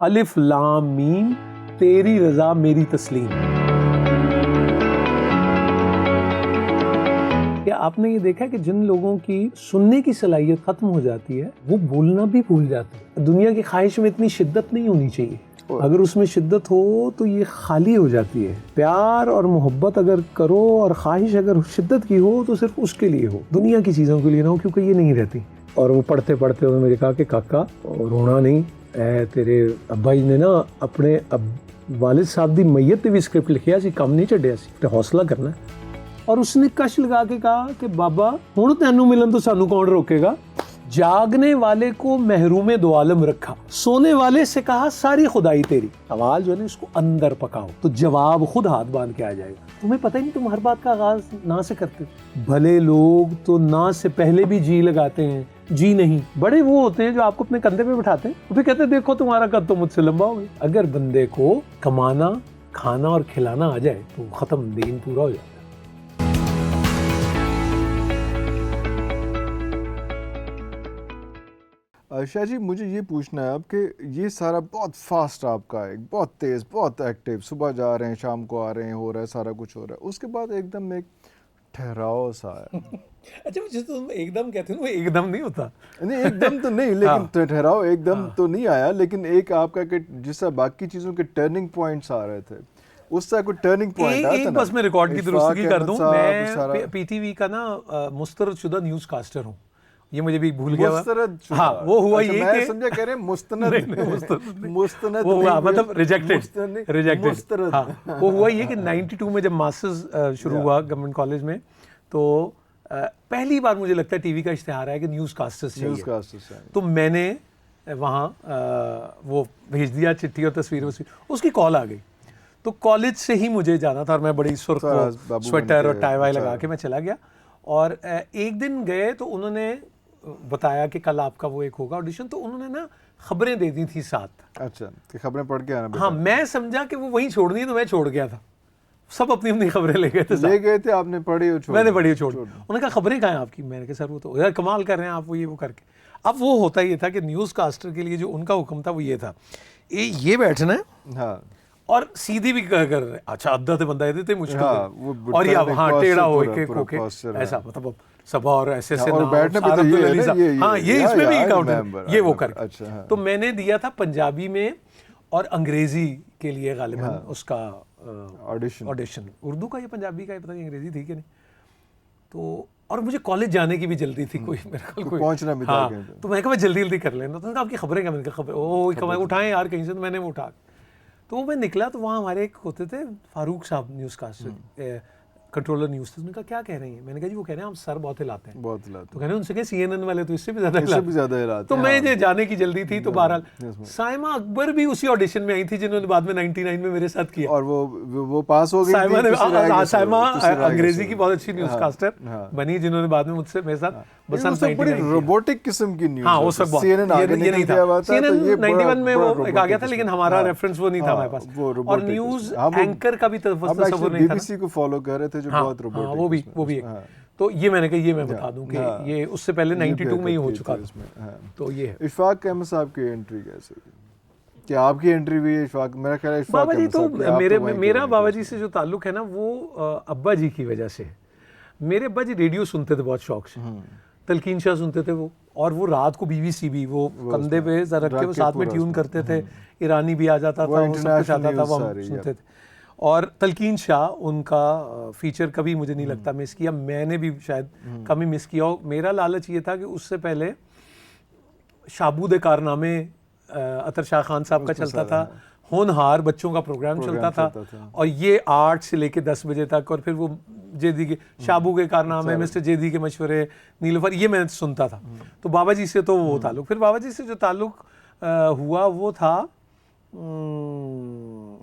अलिफ लाम मीम तेरी रजा मेरी तस्लीम। क्या आपने ये देखा कि जिन लोगों की सुनने की सलाहियत खत्म हो जाती है वो बोलना भी भूल जाते हैं। दुनिया की ख्वाहिश में इतनी शिद्दत नहीं होनी चाहिए, अगर उसमें शिद्दत हो तो ये खाली हो जाती है। प्यार और मोहब्बत अगर करो और ख्वाहिश अगर शिद्दत की हो तो सिर्फ उसके लिए हो, दुनिया की चीज़ों के लिए ना हो, क्योंकि ये नहीं रहती। और वो पढ़ते पढ़ते उन्होंने मेरे कहा कि काका रोना नहीं, तेरे अब्बा जी ने ना अपने वालिद साहब दी मैयत ते भी स्क्रिप्ट लिखिया सी, कम नहीं छड्डिया सी, ते हौसला करना है। और उसने कश लगा के कहा कि बाबा हुण तैनू मिलन तो सानू कौन रोकेगा। जागने वाले को महरूम दो आलम रखा, सोने वाले से कहा सारी खुदाई तेरी। सवाल जो है ना इसको अंदर पकाओ तो जवाब खुद हाथ बांध के आ जाएगा। तुम्हें पता ही नहीं, तुम हर बात का आगाज ना से करते। भले लोग तो ना से पहले भी जी लगाते हैं, जी नहीं। बड़े वो होते हैं जो आपको अपने कंधे पे बिठाते हैं और फिर कहते हैं देखो तुम्हारा कद तो मुझसे लंबा हो गया। अगर बंदे को कमाना, खाना और खिलाना आ जाए तो खत्म, दिन पूरा हो जाए। शाह जी, मुझे ये पूछना है अब कि ये सारा बहुत फास्ट आपका है, बहुत तेज़, बहुत एक्टिव, सुबह जा रहे हैं शाम को आ रहे हैं, हो रहा है, सारा कुछ हो रहा है, उसके बाद एकदम एक ठहराव सा है। अच्छा, जिस तुम एकदम कहते हो वो एकदम नहीं होता। नहीं एकदम तो नहीं, लेकिन ठहराव एकदम तो नहीं आया, लेकिन एक आपका कि जिस बाकी चीज़ों के टर्निंग पॉइंट्स आ रहे थे उससे कोई टर्निंग पॉइंट आया था ना। बस मैं रिकॉर्ड की दुरुस्ती कर दूं, मैं पीटीवी का ना मुस्तरदशुदा न्यूज़ कास्टर हूँ, ये मुझे भी भूल गया। हाँ, वो हुआ ये कि मैं समझा कह रहे मुस्तनद मुस्तनद वो हुआ मतलब रिजेक्टेड। हाँ, वो हुआ ये कि 92 में जब मास्टर्स शुरू हुआ गवर्नमेंट कॉलेज में, तो पहली बार मुझे लगता है टीवी का इश्तिहार आया कि न्यूज़ कास्टर्स चाहिए। तो मैंने वहाँ वो भेज दिया चिट्ठी और तस्वीर, उसकी कॉल आ गई। तो कॉलेज से ही मुझे जाना था और मैं बड़ी सुर्ख स्वेटर और टाई वाई लगा के मैं चला गया। और एक दिन गए तो उन्होंने बताया कि कल आपका वो एक होगा ऑडिशन, तो उन्होंने ना खबरें दे दी थी साथ। अच्छा, कि खबरें पढ़ के आना। हाँ, मैं समझा कि वो वहीं छोड़नी है तो मैं छोड़ गया था। सब अपनी अपनी खबरें ले गए थे, आपने पढ़ी और छोड़, मैंने पढ़ी और छोड़। उन्होंने कहा खबरें कहाँ हैं आपकी? मैंने कहा सर वो तो यार कमाल कर रहे हैं आप, वो ये वो करके। अब वो होता ये था कि न्यूज़ कास्टर के लिए जो उनका हुक्म था वो ये था, ये बैठना है। हाँ, और सीधी भी कर रहे। अच्छा, अद्धा से बंदा देते मुश्किल और ये हाँ टेढ़ा हो के ऐसा, मतलब सब और ऐसे से और बैठने पे तो ये हाँ ये इसमें भी काउंट ये वो करके। अच्छा, तो मैंने दिया था पंजाबी में और अंग्रेजी के लिए गालिबन उसका ऑडिशन। उर्दू का या पंजाबी का पता नहीं, अंग्रेजी थी कि नहीं। तो और मुझे कॉलेज जाने की भी जल्दी थी, कोई मेरे ख्याल कोई पहुंचना भी था। तो मैं कहा मैं जल्दी जल्दी कर लेना। तो आपकी खबरें क्या? मैंने कहा खबर ओ उठाएं यार कहीं से। तो मैंने वो उठा, तो मैं निकला तो वहाँ हमारे एक होते थे फारूक साहब न्यूज़ कास्टर, कंट्रोलर न्यूज़ थे। उन्होंने कहा क्या कह रहे हैं? मैंने कहा जी वो कह रहे हैं हम सर बहुत हिलाते हैं। बहुत हिलाते हैं। तो कह रहे हैं उनसे कहे CNN वाले तो इससे भी ज़्यादा हिलाते। तो मैं जाने की जल्दी थी, तो बहरहाल साइमा अकबर भी उसी ऑडिशन में आई थी जिन्होंने बाद में 99 में मेरे साथ किया, और वो पास हो गई। साइमा अंग्रेजी की बहुत अच्छी न्यूज़ कास्टर बनी, जिन्होंने बाद में मुझसे मेरे साथ बस बड़ी रोबोटिक किस्म की न्यूज़। हाँ, वो सब CNN नहीं था। CNN 91 में वो एक आ गया था, लेकिन हमारा रेफरेंस वो नहीं था हमारे पास। और न्यूज़ एंकर का भी तसव्वुर नहीं था। BBC को फॉलो कर रहे थे जो बहुत रोबोटिक। वो भी तो ये मैंने कहा ये मैं बता दूं कि ये उससे पहले 92 में ही हो चुका था। तो ये है। इशफाक अहमद साहब की एंट्री कैसे? क्या आपकी एंट्री भी है इशफाक? मेरा ख्याल है इशफाक बाबा जी तो मेरा बाबा जी से जो ताल्लुक है ना वो अब्बा जी की वजह से। मेरे अब्बा जी रेडियो सुनते थे बहुत शौक से, तलकीन शाह सुनते थे वो, और वो रात को BBC भी वो कंधे पे रख के वो साथ में ट्यून करते थे, ईरानी भी आ जाता था, वो सब कुछ आता था, वो हम सुनते थे। और तलकीन शाह उनका फीचर कभी मुझे नहीं लगता मिस किया, मैंने भी शायद कम ही मिस किया। और मेरा लालच ये था कि उससे पहले शाबूद कारनामे अतर शाह खान साहब का चलता था, होनहार बच्चों का प्रोग्राम चलता था, और ये 8 से लेके 10 बजे तक, और फिर वो जेदी के शाबू के कारनामे, मिस्टर जेदी के मशवरे, नीलोफर, ये मैं सुनता था। तो बाबा जी से तो वो ताल्लुक, फिर बाबा जी से जो ताल्लुक हुआ वो था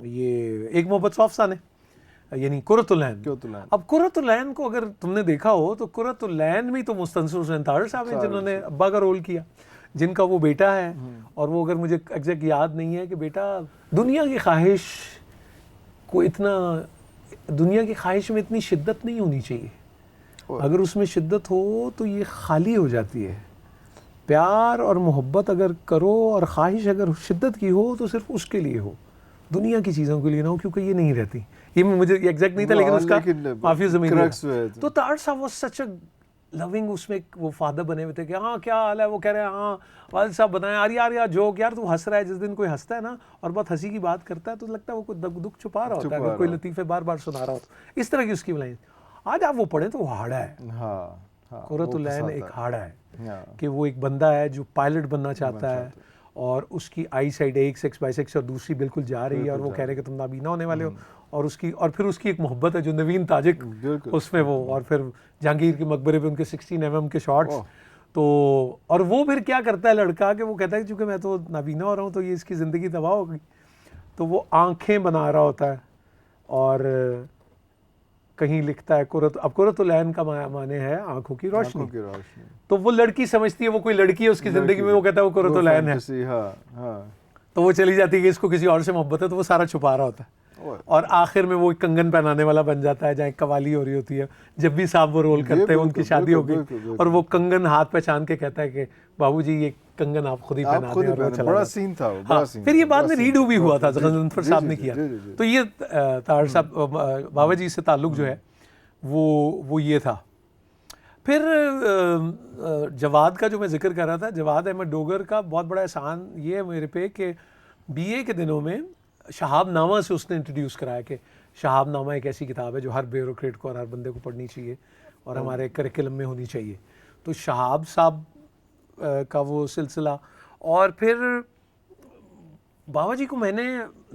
ये एक मोहब्बत सौ अफसाने, यानी कुर्रतुल ऐन। अब कुर्रतुल ऐन को अगर तुमने देखा हो तो कुर्रतुल ऐन में तो मुस्तनसिर हुसैन ताहिर साहब हैं जिन्होंने अब्बा का रोल किया, जिनका वो बेटा है। और वो अगर मुझे एग्जैक्ट याद नहीं है कि बेटा दुनिया की ख्वाहिश को इतना, दुनिया की ख्वाहिश में इतनी शिद्दत नहीं होनी चाहिए, अगर उसमें शिद्दत हो तो ये खाली हो जाती है। प्यार और मोहब्बत अगर करो और ख्वाहिश अगर शिद्दत की हो तो सिर्फ उसके लिए हो, दुनिया की चीज़ों के लिए ना हो, क्योंकि ये नहीं रहती। ये मुझे एग्जैक्ट नहीं था, लेकिन उसका काफ़ी ज़मीन तो तार साहब वाज सच अ लविंग। उसमें वो फादर बने हुए थे कि हाँ क्या हाल है, वो कह रहे हैं हाँ वालिद साहब बनाए, यार यार यार जोक, यार तू हंस रहा है। जिस दिन कोई हंसता है ना और बहुत हंसी की बात करता है तो लगता है वो कोई दुख छुपा रहा होता है, अगर कोई लतीफ़े बार बार सुना रहा हो। इस तरह की उसकी लाइन आज आप वो पढ़ें तो वो हाड़ा है। कुर्रतुल-ऐन एक हाड़ा है कि वो एक बंदा है जो पायलट बनना चाहता है और उसकी आई साइड एक सेक्स बाइसेक्स और दूसरी बिल्कुल जा रही है और वो कह रहे हैं कि तुम नाबीना होने वाले हो। और फिर उसकी एक मोहब्बत है जो नवीन ताजिक उसमें वो, और फिर जहांगीर के मकबरे पे उनके 16 mm के शॉट्स। तो और वो फिर क्या करता है लड़का कि वो कहता है चूँकि मैं तो नाबीना हो रहा हूँ तो ये इसकी ज़िंदगी तबाह हो गई, तो वो आँखें बना रहा होता है और कहीं लिखता है कुर्रतुल-ऐन का माने है आंखों की रोशनी। तो वो लड़की समझती है वो कोई लड़की है उसकी जिंदगी में, वो कहता है वो कुर्रतुल-ऐन है। तो वो चली जाती है कि इसको किसी और से मोहब्बत है, तो वो सारा छुपा रहा होता है और आखिर में वो कंगन पहनाने वाला बन जाता है। जहाँ कवाली हो रही होती है, जब भी साहब वो रोल करते हैं उनकी शादी हो गई और वो कंगन हाथ पहचान के कहता है कि बाबूजी ये कंगन आप खुद ही पहना दें, और वो चला बड़ा जाता। सीन था वो, हाँ, फिर ये बाद में रीडू भी हुआ था, गजनफर साहब ने किया। तो ये तार साहब बाबा जी से ताल्लुक जो है वो ये था। फिर जवाद का जो मैं जिक्र कर रहा था, जवाद अहमद डोगर का बहुत बड़ा एहसान ये है मेरे पे कि बीए के दिनों में शहाबनामा से उसने इंट्रोड्यूस कराया कि शहाबनामा एक ऐसी किताब है जो हर ब्यूरोक्रेट को और हर बंदे को पढ़नी चाहिए और हमारे करिकुलम में होनी चाहिए। तो शहाब साहब का वो सिलसिला, और फिर बाबा जी को मैंने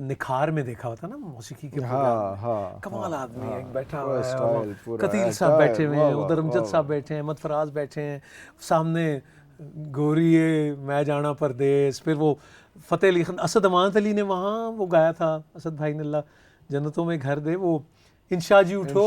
निखार में देखा होता ना, मौसीकी के कमाल आदमी है, बैठा हुआ है, कतील साहब बैठे हुए हैं, उधर अमजद साहब बैठे हैं, अहमद फराज बैठे हैं, सामने गोरिये मैं जाना परदेस। फिर वो फ़तेह अली खान, असद अमानत अली ने वहाँ वो गाया था, असद भाई ने अल्लाह जन्नतों में घर दे, वो इंशा जी उठो।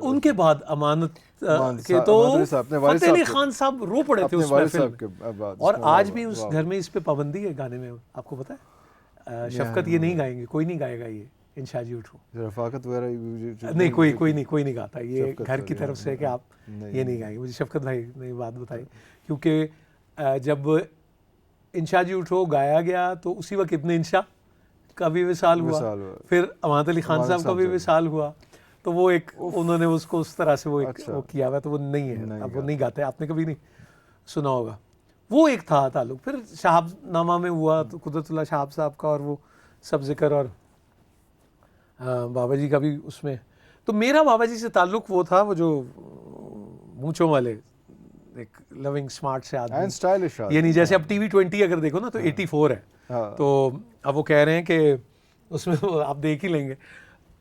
उनके बाद अमानत के तो फ़तेह अली खान साहब रो पड़े थे उस महफिल में, और आज भी उस घर में इस पे पाबंदी है गाने में, आपको पता है? शफकत ये नहीं गाएंगे, कोई नहीं गाएगा ये इंशा जी उठो, रफाकत वगैरह नहीं, कोई नहीं गाता, ये घर की तरफ से है कि आप ये नहीं गाएंगे। मुझे शफकत भाई ने बात बताई, क्योंकि जब इंशा जी उठो गाया गया तो उसी वक्त इब्ने इंशा का भी विसाल हुआ, फिर अमानत अली खान साहब का भी विसाल हुआ। तो वो एक उन्होंने उसको उस तरह से वो एक वो किया हुआ, तो वो नहीं है, अब वो नहीं गाते, आपने कभी नहीं सुना होगा। वो एक था ताल्लुक। फिर शहाबनामा में हुआ तो कुदरतुल्लाह शहाब साहब का और वो सब जिक्र, और बाबा जी का भी उसमें। तो मेरा बाबा जी से ताल्लुक वो था, वो जो मूंछों वाले एक लविंग स्मार्ट से आदमी, स्टाइलिश, यानी जैसे अब TV20 अगर देखो ना तो 84 है। तो अब वो कह रहे हैं कि उसमें आप देख ही लेंगे।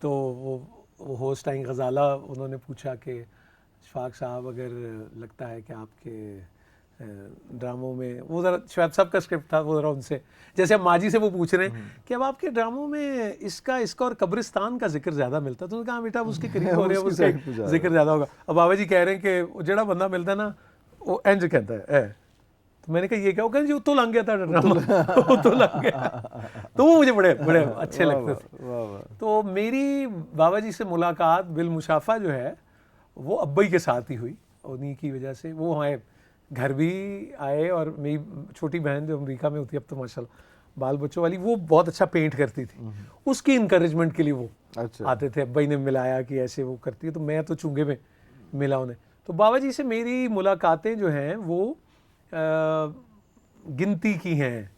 तो वो होस्ट आई गज़ाला, उन्होंने पूछा कि शफाक साहब अगर लगता है कि आपके ड्रामों में, वो ज़रा शुएब साहब का स्क्रिप्ट था, वो ज़रा उनसे, जैसे अब माजी से वो पूछ रहे हैं कि अब आपके ड्रामों में इसका और कब्रिस्तान का जिक्र ज़्यादा मिलता है, तो उन्होंने कहा बेटा उसके करीब हो रहे हैं, उसका जिक्र ज़्यादा होगा। अब बाबा जी कह रहे हैं कि जड़ा बंदा मिलता है ना वो एंज कहता है। तो मैंने कहा ये क्या, वो कहते जी उतो लंघ गया था ड्रामा, उतो लंघ गया। तो वो मुझे बड़े बड़े अच्छे लगते थे। तो मेरी बाबा जी से मुलाकात बिलमुशाफा जो है वो अब्बई के साथ ही हुई, उन्हीं की वजह से वो हमारे घर भी आए। और मेरी छोटी बहन जो अमेरिका में होती है अब तो माशाल्लाह बाल बच्चों वाली, वो बहुत अच्छा पेंट करती थी, उसकी इंकरेजमेंट के लिए वो आते थे। अब्बई ने मिलाया कि ऐसे वो करती है, तो मैं तो चुंगे में मिला उन्हें। तो बाबा जी से मेरी मुलाकातें जो हैं वो गिनती की हैं,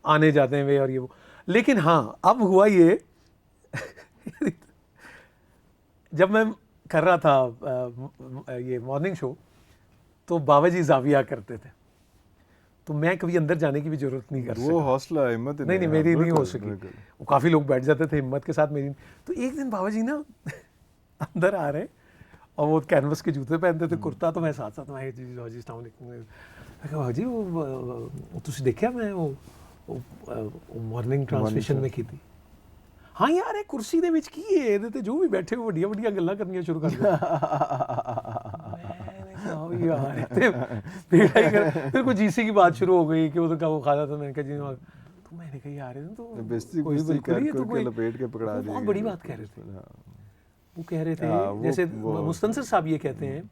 आने जाते हुए और ये वो। लेकिन हाँ अब हुआ ये जब मैं कर रहा था ये मॉर्निंग शो, तो बाबा जी जाविया करते थे, तो मैं कभी अंदर जाने की भी जरूरत नहीं कर सका। वो हौसला हिम्मत नहीं मेरी नहीं हो सकी। वो काफ़ी लोग बैठ जाते थे हिम्मत के साथ, मेरी। तो एक दिन बाबा जी ना अंदर आ रहे और वो कैनवस के जूते पहनते थे, कुर्ता, तो मैं साथ साथ मैं जी अस्सलाम वालेकुम जी वो तुसी देखा मैं वो मॉर्निंग ट्रांसमिशन में की थी। हाँ यार एक कुर्सी दे विच की है ਇਹਦੇ ਤੇ जो भी बैठे हो ਵੱਡੀਆਂ ਵੱਡੀਆਂ ਗੱਲਾਂ ਕਰਨੀਆਂ शुरू कर दिया। यार फिर कोई जीसी की बात शुरू हो गई कि उधर का वो खाता था। मैंने कहा जी, तो मैंने कहा यार तो कोई बिल्कुल ही तो कोई लपेट के पकड़ा दिया। बहुत बड़ी बात कह रहे थे वो, कह रहे थे जैसे मुस्तनसर साहब ये कहते हैं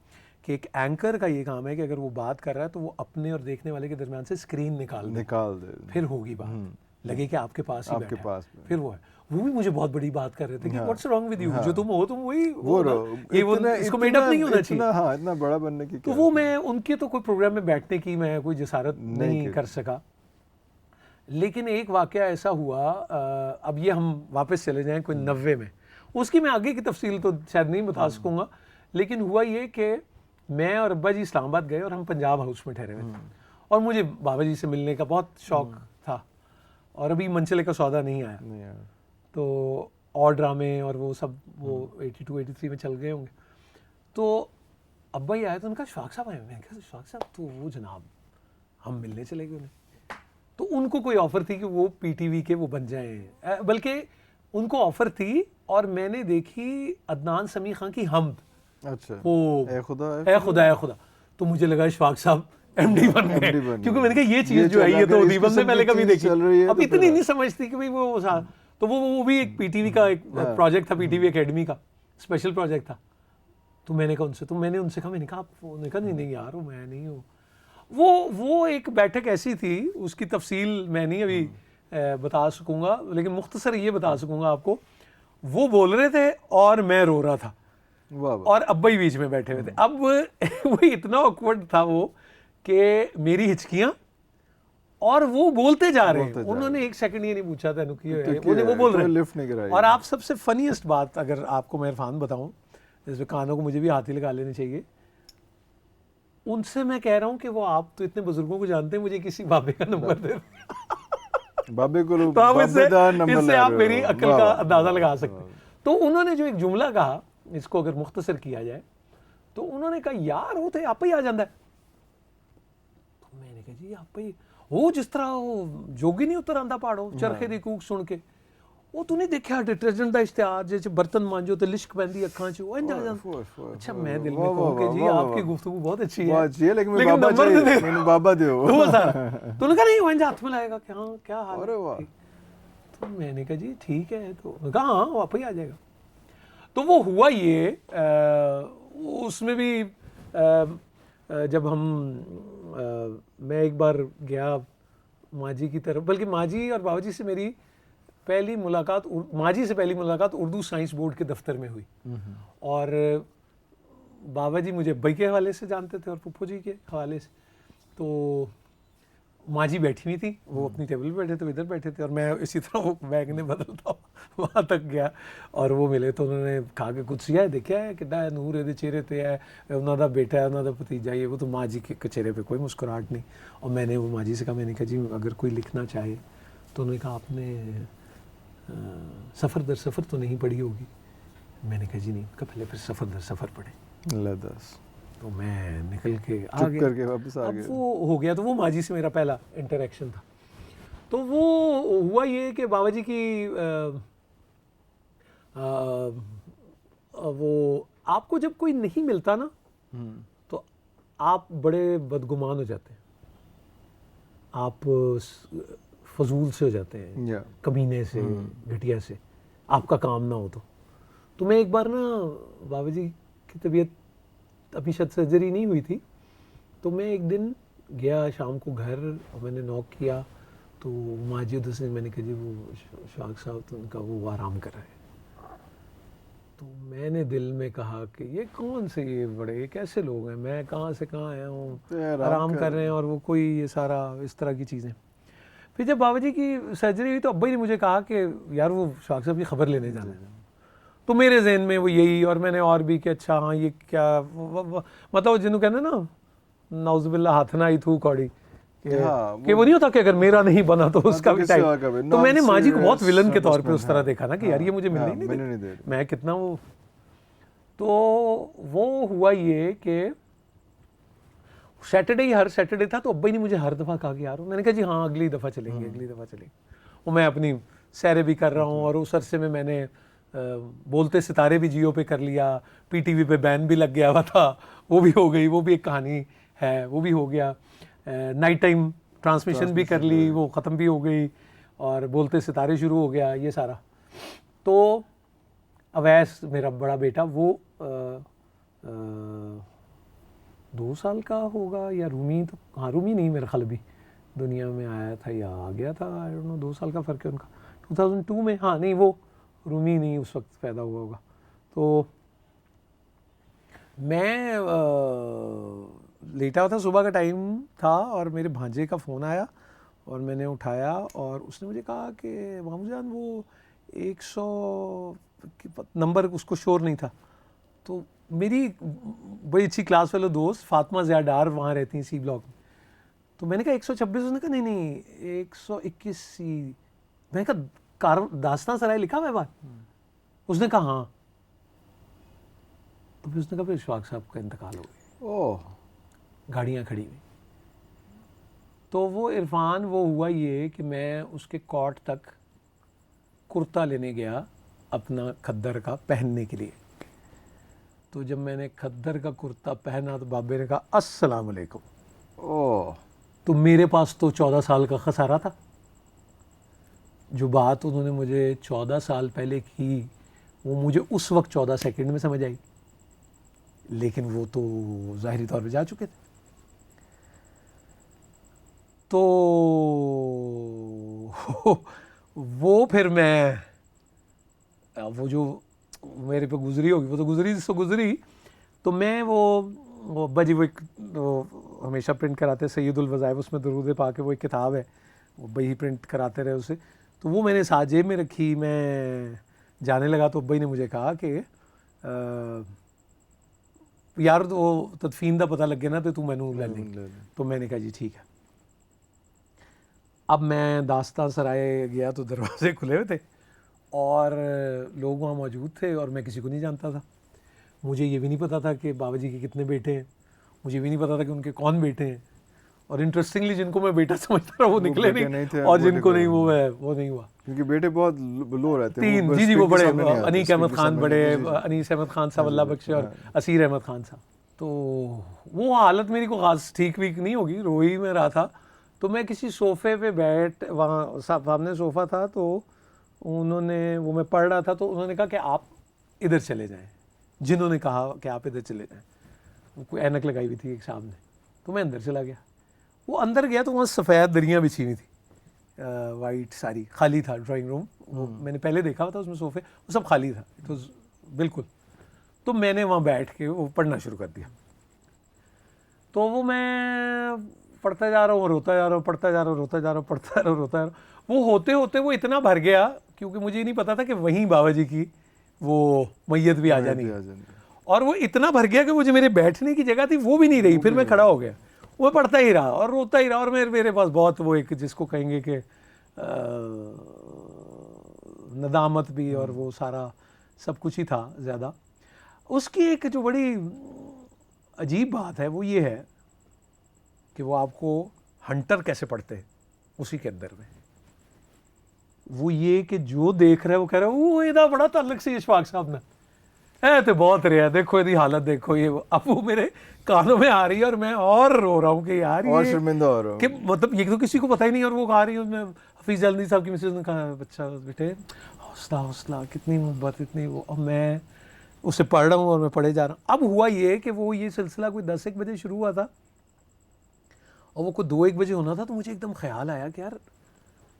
कि एक एंकर का ये काम है कि अगर वो बात कर रहा है तो वो अपने और देखने वाले के दरमियान से स्क्रीन निकाल दे, फिर होगी बात, लगे कि आपके पास ही बैठा है, फिर वो है। वो भी मुझे बहुत बड़ी बात कर रहे थे कि व्हाट्स रॉन्ग विद यू, जो तुम हो तुम वही वो ये वो इसको मेडअप नहीं होना चाहिए। हाँ, इतना बड़ा बनने की तो वो मैं उनके तो कोई प्रोग्राम में बैठने की मैं कोई जसारत नहीं कर सका। लेकिन एक वाकया ऐसा हुआ, अब ये हम वापस चले जाएं कोई 90 में, उसकी मैं आगे की तफसील तो शायद नहीं बता सकूंगा, लेकिन हुआ ये कि मैं और अब्बा जी इस्लामाबाद गए और हम पंजाब हाउस में ठहरे हुए थे, और मुझे बाबा जी से मिलने का बहुत शौक था, और अभी मनचले का सौदा नहीं आया, तो और ड्रामे और वो सब वो 82-83 में चल गए होंगे। तो अब्बा ही आए तो उनका शौक साहब आए, मैंने कहा शौक साहब तो वो जनाब, हम मिलने चले गए उन्हें। तो उनको कोई ऑफर थी कि वो पीटीवी के वो बन जाएं, बल्कि उनको ऑफर थी, और मैंने देखी अदनान समी खान की हमद, अच्छा, वो ए खुदा ए खुदा, तो मुझे लगा इशफाक साहब एमडी बन गए, क्योंकि मैंने कहा ये चीज जो है ये तो दीपक ने पहले कभी देखी, अब इतनी नहीं समझती कि भाई वो तो वो भी एक पीटीवी का एक प्रोजेक्ट था, पीटीवी एकेडमी का स्पेशल प्रोजेक्ट था। तो मैंने कहा उनसे, मैंने कहा उन्होंने कहा नहीं यार वो मैं नहीं हूँ। वो एक बैठक ऐसी थी, उसकी तफसील मैं नहीं अभी बता सकूंगा, लेकिन मुख्तसर ये बता सकूंगा आपको, वो बोल रहे थे और मैं रो रहा था, और अब्बा ही बीच में बैठे हुए थे। अब वो इतना ऑकवर्ड था वो कि मेरी हिचकियां, और वो बोलते जा रहे हैं, उन्होंने एक सेकंड ये नहीं पूछा था वो बोल रहे हैं। और आप सबसे फनीएस्ट बात अगर आपको मैं इरफान बताऊं, जिसमें कानों को मुझे भी हाथ ही लगा लेने चाहिए, उनसे मैं कह रहा हूं कि वो आप तो इतने बुजुर्गों को जानते हैं, मुझे किसी बाबे का नंबर दे बाबे को तो आप इससे आप मेरी अक्ल का अंदाजा लगा सकते हैं। तो उन्होंने जो एक जुमला कहा, इसको अगर मुख्तसर किया जाए, तो उन्होंने कहा यार वो तो आप ही आ जाता है। तो मैंने कहा जी आप ही वो जिस तरह वो जोगी नहीं उतर आंदा पहाड़ों चरखे दी कूक सुन के, वो तूने देखा डिटर्जेंट का इश्तिहार जैसे बर्तन मांजो तो लिश्क पैंदी अखां च वो इंज आ जांदा। अच्छा मैं दिल में कहूं कि जी आपकी गुफ्तगू बहुत अच्छी है, लेकिन नंबर दे दे, मैंने बाबा दो वो सारा। तूने कहा नहीं वो इंज हाथ में लाएगा कि हां क्या हाल है, तो मैंने कहा जी ठीक है, तो कहा हाँ वो आप ही आ जाएगा। तो वो हुआ ये, उसमें भी जब हम मैं एक बार गया माँ जी की तरफ, बल्कि माँ जी और बाबा जी से मेरी पहली मुलाकात, माँ जी से पहली मुलाकात उर्दू साइंस बोर्ड के दफ्तर में हुई, और बाबा जी मुझे अब्बई के हवाले से जानते थे और पुप्पो जी के हवाले से। तो माँ जी बैठी हुई थी, वो अपनी टेबल पे बैठे थे, इधर बैठे थे, और मैं इसी तरह वो बैग ने बदलता वहाँ तक गया, और वो मिले तो उन्होंने कहा कि कुछ है देखा है कितना है नूर ये चेहरे पे है, उन्होंने बेटा है उन्होंने भतीजा ये वो। तो माँ जी के चेहरे पे कोई मुस्कुराहट नहीं, और मैंने वो माँ जी से कहा, मैंने कहा जी अगर कोई लिखना चाहे, तो उन्होंने कहा आपने सफ़र दर सफ़र तो नहीं पढ़ी होगी। मैंने कहा जी नहीं, कहा पहले फिर सफ़र दर सफ़र पढ़े। तो मैं निकल के आ गया, करके वापस आ गया। अब वो हो गया, तो वो माँ जी से मेरा पहला इंटरेक्शन था। तो वो हुआ ये कि बाबा जी की वो आपको जब कोई नहीं मिलता ना, तो आप बड़े बदगुमान हो जाते हैं, आप फजूल से हो जाते हैं, कमीने से, घटिया से, आपका काम ना हो तो मैं एक बार ना, बाबा जी की तबीयत अभी शायद सर्जरी नहीं हुई थी, तो मैं एक दिन गया शाम को घर, और मैंने नॉक किया, तो माँ जी उधर से, मैंने कहा जी वो शाक साहब, तो उनका वो आराम कर रहे हैं। तो मैंने दिल में कहा कि ये कौन से ये बड़े कैसे लोग हैं, मैं कहाँ से कहाँ आया हूँ, आराम कर रहे हैं, और वो कोई ये सारा इस तरह की चीज़ें। फिर जब बाबा जी की सर्जरी हुई तो अब्बा ने मुझे कहा कि यार वो शाक साहब की खबर लेने जाना है। तो मेरे जहन में वो यही, और मैंने और भी कि अच्छा हाँ ये क्या मतलब जिन्हों कहते ना नाउजुबिल्ला हाथ ना आई थू कौड़ी कि वो नहीं होता कि अगर मेरा नहीं बना तो उसका भी टाइप। तो मैंने माँ जी को बहुत विलन के तौर पे उस तरह देखा ना कि यार ये मुझे मिलने ही नहीं दे, मैं कितना वो। तो वो हुआ ये कि सैटरडे ही हर सैटरडे था, तो अब्बा ने मुझे हर दफ़ा कहा कि यार, मैंने कहा जी हाँ अगली दफ़ा चलेंगे, अगली दफ़ा चलेंगे। वो मैं अपनी सैरें भी कर रहा हूँ, और उस अरसे में मैंने बोलते सितारे भी जियो पे कर लिया, पीटीवी पे बैन भी लग गया हुआ था, वो भी हो गई, वो भी एक कहानी है, वो भी हो गया। नाइट टाइम ट्रांसमिशन भी कर ली, वो ख़त्म भी हो गई, और बोलते सितारे शुरू हो गया ये सारा। तो अवैस मेरा बड़ा बेटा वो 2 साल का होगा, या रूमी तो, हाँ रूमी नहीं मेरा ख्याल अभी दुनिया में आया था या आ गया था, आई डोंट नो, 2 साल का फ़र्क है उनका, 2002 में, हाँ नहीं वो रूमी नहीं उस वक्त पैदा हुआ होगा। तो मैं लेटा हुआ था, सुबह का टाइम था और मेरे भांजे का फ़ोन आया और मैंने उठाया और उसने मुझे कहा कि मामू जान वो 100 नंबर उसको श्योर नहीं था। तो मेरी बड़ी अच्छी क्लास फेलो दोस्त फातिमा ज़िया डार वहाँ रहती हैं सी ब्लॉक में, तो मैंने कहा 126, उसने कहा नहीं नहीं 121 सी। मैंने कहा दास्तान सराय लिखा हुआ है बात? उसने कहा हाँ। तो फिर उसने कहा फिर इशफाक साहब का इंतकाल हो गया। ओह, गाड़ियाँ खड़ी हुई। तो वो इरफान वो हुआ ये कि मैं उसके कॉट तक कुर्ता लेने गया अपना खद्दर का पहनने के लिए। तो जब मैंने खद्दर का कुर्ता पहना तो बाबे ने कहा अस्सलाम वालेकुम। ओह, तो मेरे पास तो 14 साल का खसारा था। जो बात उन्होंने मुझे 14 साल पहले की वो मुझे उस वक्त 14 सेकंड में समझ आई, लेकिन वो तो ज़ाहिरी तौर पे जा चुके थे। तो वो फिर मैं, वो जो मेरे पे गुजरी होगी वो तो गुजरी सो गुजरी। तो मैं वो अब्बा जी वो एक वो हमेशा प्रिंट कराते सैयदुल वज़ाइफ, उसमें दरूद पाक के वो एक किताब है, वो अब्बा ही प्रिंट कराते रहे उसे। तो वो मैंने साथ जेब में रखी, मैं जाने लगा तो अब्बा ही ने मुझे कहा कि यार तो तदफीन का पता लग गया ना तो तू मैनू ले लें। तो मैंने कहा जी ठीक है। अब मैं दास्तान सराय गया तो दरवाजे खुले हुए थे और लोग वहाँ मौजूद थे और मैं किसी को नहीं जानता था। मुझे ये भी नहीं पता था कि बाबा जी के कितने बेटे हैं, मुझे भी नहीं पता था कि उनके कौन बेटे हैं। और इंटरेस्टिंगली जिनको मैं बेटा समझता था वो निकले नहीं थे और जिनको नहीं वो नहीं हुआ, क्योंकि बेटे बहुत लो रहते हैं। 3 जी वो बड़े, अनीक अहमद खान बड़े, अनीस अहमद खान साहब अल्लाह बख्शे, और असीर अहमद खान साहब। तो वो हालत मेरी को खास ठीक वीक नहीं होगी, रो ही में रहा था। तो मैं किसी सोफ़े पे बैठ, वहाँ सामने सोफ़ा था, तो उन्होंने, वो मैं पढ़ रहा था तो उन्होंने कहा कि आप इधर चले जाएं। जिन्होंने कहा कि आप इधर चले जाएं, वो कोई ऐनक लगाई हुई थी एक सामने। तो मैं अंदर चला गया। वो अंदर गया तो वहाँ सफ़ेद दरियाँ बिछी हुई थी, वाइट सारी, खाली था ड्राइंग रूम। वो मैंने पहले देखा हुआ था उसमें सोफ़े, वो सब खाली था, तो बिल्कुल। तो मैंने वहाँ बैठ के वो पढ़ना शुरू कर दिया। तो वो मैं पढ़ता जा रहा हूँ, रोता जा रहा हूँ, पढ़ता जा रहा हूँ, रोता जा रहा हूँ, पढ़ता जा रहा हूँ, रोता जा रहा हूँ। वो होते होते वो इतना भर गया, क्योंकि मुझे नहीं पता था कि वहीं बाबा जी की वो मैयत भी आ जानी। और वो इतना भर गया कि मुझे मेरे बैठने की जगह थी वो भी नहीं रही। फिर मैं खड़ा हो गया, वो पढ़ता ही रहा और रोता ही रहा। और मेरे पास बहुत वो एक जिसको कहेंगे कि नदामत भी और वो सारा सब कुछ ही था ज़्यादा। उसकी एक जो बड़ी अजीब बात है वो ये है कि वो आपको हंटर कैसे पढ़ते हैं उसी के अंदर में, वो ये कि जो देख रहा है वो कह रहा है वो इधर बड़ा ताल्लुक से इशफाक साहब ने है तो बहुत रहा, देखो यदि हालत देखो ये। अब वो मेरे कानों में आ रही है और मैं और रो रहा हूँ कि यार और ये शर्मिंदा हो रहा हूँ कि मतलब ये तो किसी को पता ही नहीं। और वो गा रही है, उसमें हफीज़ जल्दी साहब की मिसेज ने कहा बच्चा बेटे हौसला हौसला, कितनी मोहब्बत, इतनी वो। अब मैं उसे पढ़ रहा हूँ और मैं पढ़े जा रहा हूँ। अब हुआ ये कि वो ये सिलसिला कोई 10-1 बजे शुरू हुआ था और वो कोई 2-1 बजे होना था। तो मुझे एकदम ख्याल आया कि यार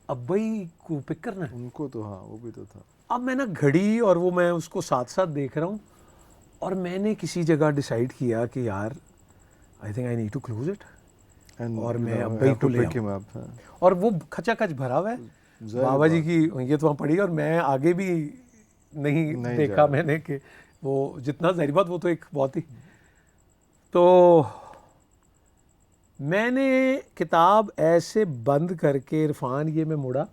अब्बा ही को पिक करना है उनको, तो हाँ वो भी तो था। अब मैं ना घड़ी और वो मैं उसको साथ साथ देख रहा हूँ और मैंने किसी जगह डिसाइड किया कि यार I think I need to close it और मैं अब्बा को ले आऊँ। और वो खचाखच भरा हुआ है बाबा जी की ये तो वहाँ पड़ी और मैं आगे भी नहीं देखा मैंने कि वो जितना ज़ाहिर बात वो तो एक बहुत ही। तो मैंने किताब ऐसे बंद करके इरफान ये मैं मुड़ा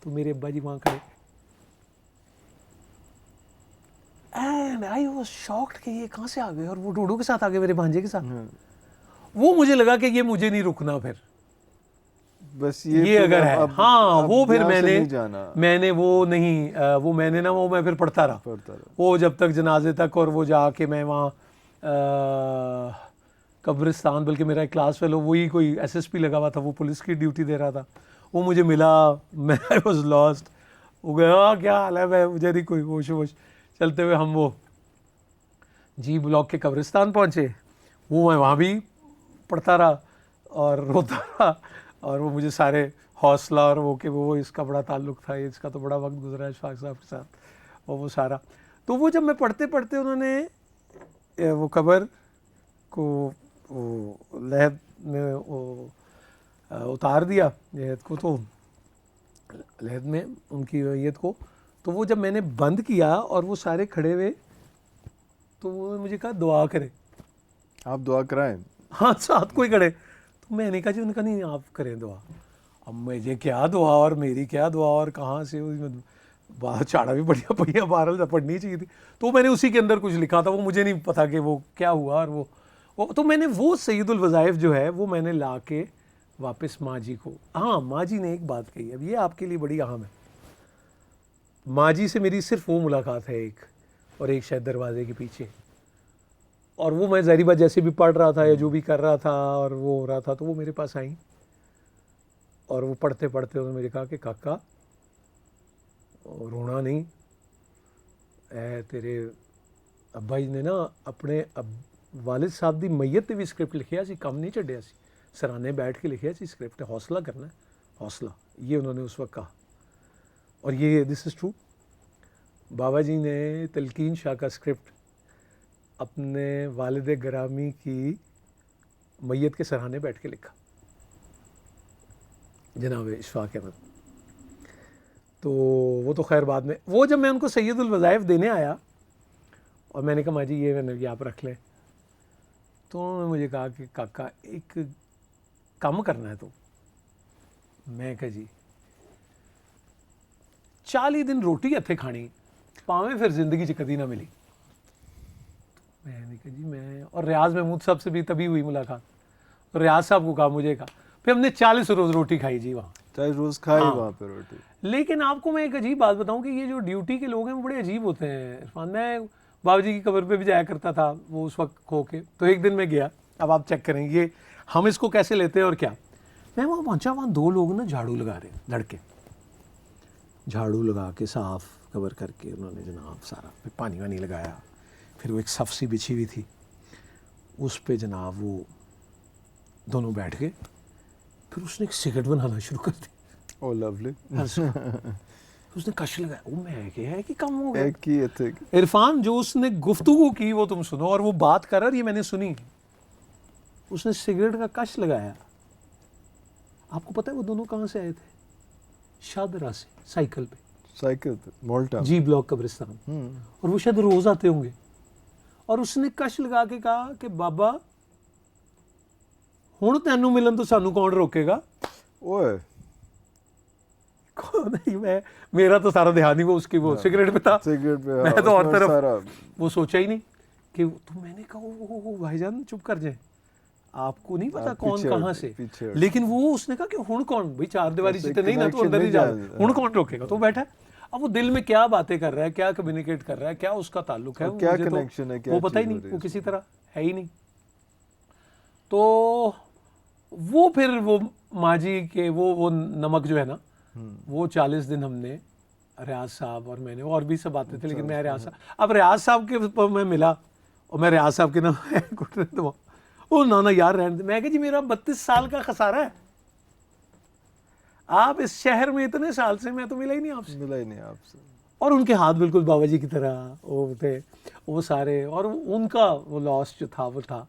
तो मेरे अब्बा जी वहाँ खड़े एंड आई वाज शॉक्ड कि ये कहाँ से आ गए और वो डोडो के साथ आ गए, मेरे भांजे के साथ। वो मुझे लगा कि ये मुझे नहीं रुकना फिर बस ये अगर है हाँ वो फिर मैंने वो नहीं वो मैंने ना वो मैं फिर पढ़ता रहा वो जब तक जनाजे तक। और वो जाके मैं वहाँ कब्रिस्तान, बल्कि मेरा एक क्लास फेलो वही कोई एसएसपी लगा हुआ था, वो पुलिस की ड्यूटी दे रहा था, वो मुझे मिला, मैं आई वाज लॉस्ट। वो गया क्या हाल है, मैं मुझे नहीं कोई होश वोश। चलते हुए हम वो जी ब्लॉक के कब्रिस्तान पहुँचे, वो मैं वहाँ भी पढ़ता रहा और रोता रहा, और वो मुझे सारे हौसला और वो कि वो इसका बड़ा ताल्लुक़ था, इसका तो बड़ा वक्त गुजरा है इशफाक साहब के साथ, और वो सारा। तो वो जब मैं पढ़ते पढ़ते उन्होंने वो कब्र को वो लहद में वो उतार दिया लहद को, तो लहद में उनकी मैयत को, तो वो जब मैंने बंद किया और वो सारे खड़े हुए, तो वो मुझे कहा दुआ करें। आप दुआ कराएं? हाँ, साथ कोई खड़े, तो मैंने कहा जी, उनका नहीं, आप करें दुआ। अब मुझे क्या दुआ और मेरी क्या दुआ और कहाँ से, बाहर चाड़ा भी बढ़िया बढ़िया बहरहाल पढ़नी चाहिए थी। तो मैंने उसी के अंदर कुछ लिखा था, वो मुझे नहीं पता कि वो क्या हुआ, और वो तो मैंने वो सैयदुल वज़ाइफ जो है वो मैंने ला के वापस माँ जी को। हाँ, माँ जी ने एक बात कही, अब ये आपके लिए बड़ी अहम है। माँ जी से मेरी सिर्फ वो मुलाकात है एक, और एक शायद दरवाजे के पीछे, और वो मैं ज़ाहिर बात जैसे भी पढ़ रहा था या जो भी कर रहा था और वो हो रहा था, तो वो मेरे पास आई, और वो पढ़ते पढ़ते उन्होंने मुझे कहा कि काका रोना नहीं, तेरे अब्बा जी ने ना अपने वालिद साहब दी मैयत ते भी स्क्रिप्ट लिखिया सी, कम नहीं छड्डिया सी, सराने बैठ के लिखिया सी स्क्रिप्ट, हौसला करना है, हौसला, ये उन्होंने उस वक्त कहा। और ये दिस इज़ ट्रू, बाबा जी ने तलकीन शाह का स्क्रिप्ट अपने वालिद गिरामी की मैयत के सराहने बैठ के लिखा, जनाब इशफाक अहमद। तो वो तो खैर बाद में, वो जब मैं उनको सैयदुल वज़ाइफ देने आया और मैंने कहा माँ जी ये मैंने आप रख लें, तो उन्होंने मुझे कहा कि काका एक काम करना है तो। मैं कहा जी 40 दिन रोटी हथे खानी पावें फिर ज़िंदगी च कदी ना मिली। मैंने कहा जी मैं, और रियाज महमूद साहब से भी तभी हुई मुलाकात, तो रियाज साहब को कहा, मुझे कहा, फिर हमने 40 रोज़ रोटी खाई जी वहाँ, 40 रोज़ खाई हाँ। वहाँ पे रोटी। लेकिन आपको मैं एक अजीब बात बताऊं कि ये जो ड्यूटी के लोग हैं वो बड़े अजीब होते हैं इरफान। मैं बाबा जी की कब्र पे भी जाया करता था वो उस वक्त खो के, तो एक दिन मैं गया, अब आप चेक करेंगे हम इसको कैसे लेते हैं और क्या। मैं वहाँ पहुँचा, वहाँ 2 लोग ना झाड़ू लगा रहे, लड़के झाड़ू लगा के साफ कवर करके उन्होंने जनाब सारा, फिर पानी वानी लगाया, फिर वो एक सफ सी बिछी हुई थी उस पर जनाब वो दोनों बैठ गए, फिर उसने एक सिगरेट बनाना शुरू कर दी। Oh lovely. उसने कश लगाया, वो मैं क्या है कि कम हो गया। एक ही थे इरफान जो उसने गुफ्तगू की वो तुम सुनो, और वो बात कर रहा, ये मैंने सुनी, उसने सिगरेट का कश लगाया। आपको पता है वो दोनों कहाँ से आए थे? शादरा से, साइकिल पे मोल्टा जी ब्लॉक कब्रिस्तान, और वो शायद रोज आते होंगे। और उसने कश लगा के कहा कि बाबा हुण तैनू मिलन तो सानू कौन रोकेगा। ओए नहीं, मैं मेरा तो सारा ध्यान ही वो उसकी वो सिगरेट पे था, सिगरेट पे, मैं तो और तरफ सारा वो सोचा ही नहीं कि तो मैंने कहा ओ भाईजान चुप कर जाए, आपको नहीं पता कौन कहाँ से। लेकिन वो उसने कहा कि हुण कौन, भाई 4 दीवारी से नहीं ना, तो अंदर ही जा, हुण कौन रोकेगा। तो बैठा, अब वो दिल में क्या बातें कर रहा है, क्या कम्युनिकेट कर रहा है, क्या उसका ताल्लुक है, क्या कनेक्शन है, क्या वो पता ही नहीं, वो किसी तरह है ही नहीं। तो वो फिर वो माँ जी के वो नमक जो है ना, वो 40 दिन हमने, रियाज साहब और मैंने, और भी सब आते थे, लेकिन मैं रियाज साहब, अब रियाज साहब के मैं मिला और मैं रियाज साहब के ना वो ना यार रहने दे। मैं कहा जी मेरा 32 साल का खसारा है, आप इस शहर में इतने साल से, मैं तो मिला ही नहीं आपसे। और उनके हाथ बिल्कुल बाबा जी की तरह वो थे, वो सारे, और उनका वो लॉस जो था वो था,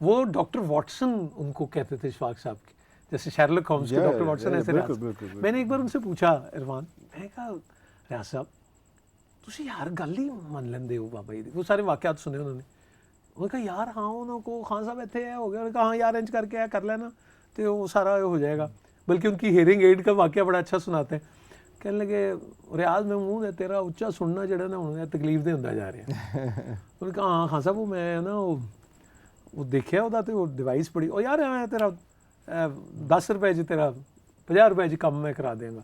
वो डॉक्टर वॉटसन उनको कहते थे इशफाक साहब की, जैसे शेरलॉक होम्स के डॉक्टर वॉटसन ऐसे। मैंने एक बार उनसे पूछा इरफान, मैं कहा रियाज साहब तुसी यार गल ही मन लेंदे हो बाबा जी, वो सारे वाकयात सुने उन्होंने कहा यार हाँ उनको खान साहब इतने है हो गया, उन्होंने कहा हाँ यार इंज करके है कर लेना तो वो सारा हो जाएगा। बल्कि उनकी हेयरिंग एड का वाकया बड़ा अच्छा सुनाते हैं, कहने लगे रियाज महमूद है तेरा उच्चा सुनना जड़ा ना हुण तकलीफ दे हुंदा जा रहा है। उन्होंने कहा हाँ खान साहब वो मैं ना वो देखिया ਉਹਦਾ ਤੇ ਉਹ डिवाइस पड़ी ਉਹ यार मैं तेरा 10 रुपए च तेरा 50 रुपए च काम मैं करा देंगा।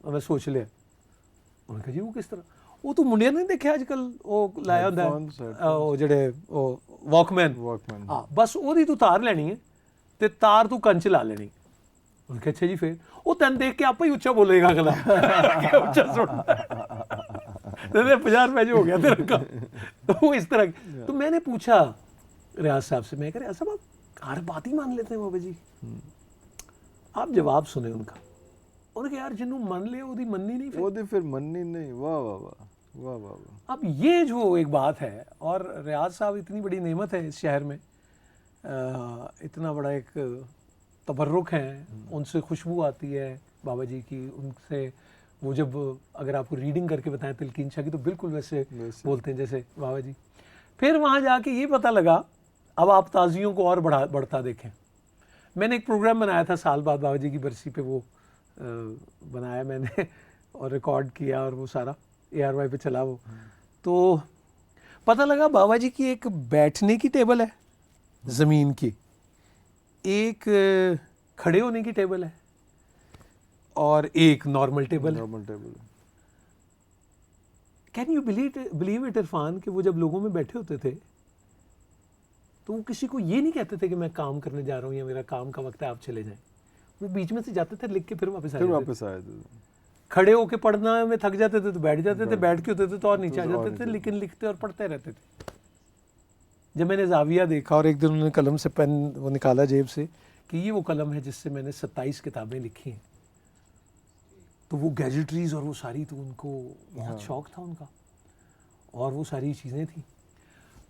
और मैं सोच लिया, उन्होंने कहा जी वो किस तरह, ਉਹ ਤੂੰ ਮੁੰਡਿਆਂ ਨੇ ਦੇਖਿਆ ਅੱਜ ਕੱਲ ਉਹ ਲਾਇਆ ਹੁੰਦਾ ਉਹ ਜਿਹੜੇ ਉਹ ਵਾਕਮੈਨ, ਹਾਂ ਬਸ ਉਹਦੀ ਤੂੰ ਤਾਰ ਲੈਣੀ ਹੈ ਤੇ ਤਾਰ ਤੂੰ ਕੰਨ 'ਚ ਲਾ ਲੈਣੀ। ਉਹਨੇ ਕਿਹਾ ਅੱਛਾ ਜੀ ਫਿਰ ਉਹ ਤੈਨੂੰ ਦੇਖ ਕੇ ਆਪੇ ਹੀ ਉੱਚਾ ਬੋਲੇਗਾ ਅਗਲਾ ਉੱਚਾ ਸੁਣ तेरे 50 रुपए जो हो गया तेरा काम। तो वो इस तरह। तो मैंने पूछा रियाज साहब से, मैं कह रहा साहब आप हर बात ही मान लेते हैं बाबा जी। आप जवाब सुने उनका, उन्होंने कहा यार जिन्हों मन ले ओदी मननी नहीं फिर। ओदी फिर मननी नहीं। वाह वाह वाह वाह वाह वाह। अब ये जो एक बात है, और रियाज साहब इतनी बड़ी नेमत है इस शहर में, इतना बड़ा एक तबर्रुक है, उनसे खुशबू आती है बाबा जी की, उनसे वो जब अगर आपको रीडिंग करके बताएं तिलकीन शाह की तो बिल्कुल वैसे बोलते हैं जैसे बाबा जी। फिर वहाँ जाके ये पता लगा, अब आप ताज़ियों को और बढ़ता देखें। मैंने एक प्रोग्राम बनाया था साल बाद बाबा जी की बरसी पे, वो बनाया मैंने और रिकॉर्ड किया, और वो सारा ARY पे चला वो। तो पता लगा बाबा जी की एक बैठने की टेबल है ज़मीन की, एक खड़े होने की टेबल है, और एक नॉर्मल टेबल है। Normal table. Can you believe it Irfan कि वो जब लोगों में बैठे होते थे तो वो किसी को ये नहीं कहते थे कि मैं काम करने जा रहा हूँ या मेरा काम का वक्त है आप चले जाएं। वो बीच में से जाते थे, लिख के फिर वापस आए थे। खड़े होके पढ़ना में थक जाते थे तो बैठ जाते थे, बैठ के होते थे तो और नीचे आ जाते थे, लेकिन लिखते और पढ़ते रहते थे। जब मैंने जाविया देखा और एक दिन उन्होंने कलम से पेन वो निकाला जेब से कि ये वो कलम है जिससे मैंने 27 किताबें लिखी हैं, तो वो गैजेटरीज और वो सारी, तो उनको बहुत शौक था उनका, और वो सारी चीज़ें थी।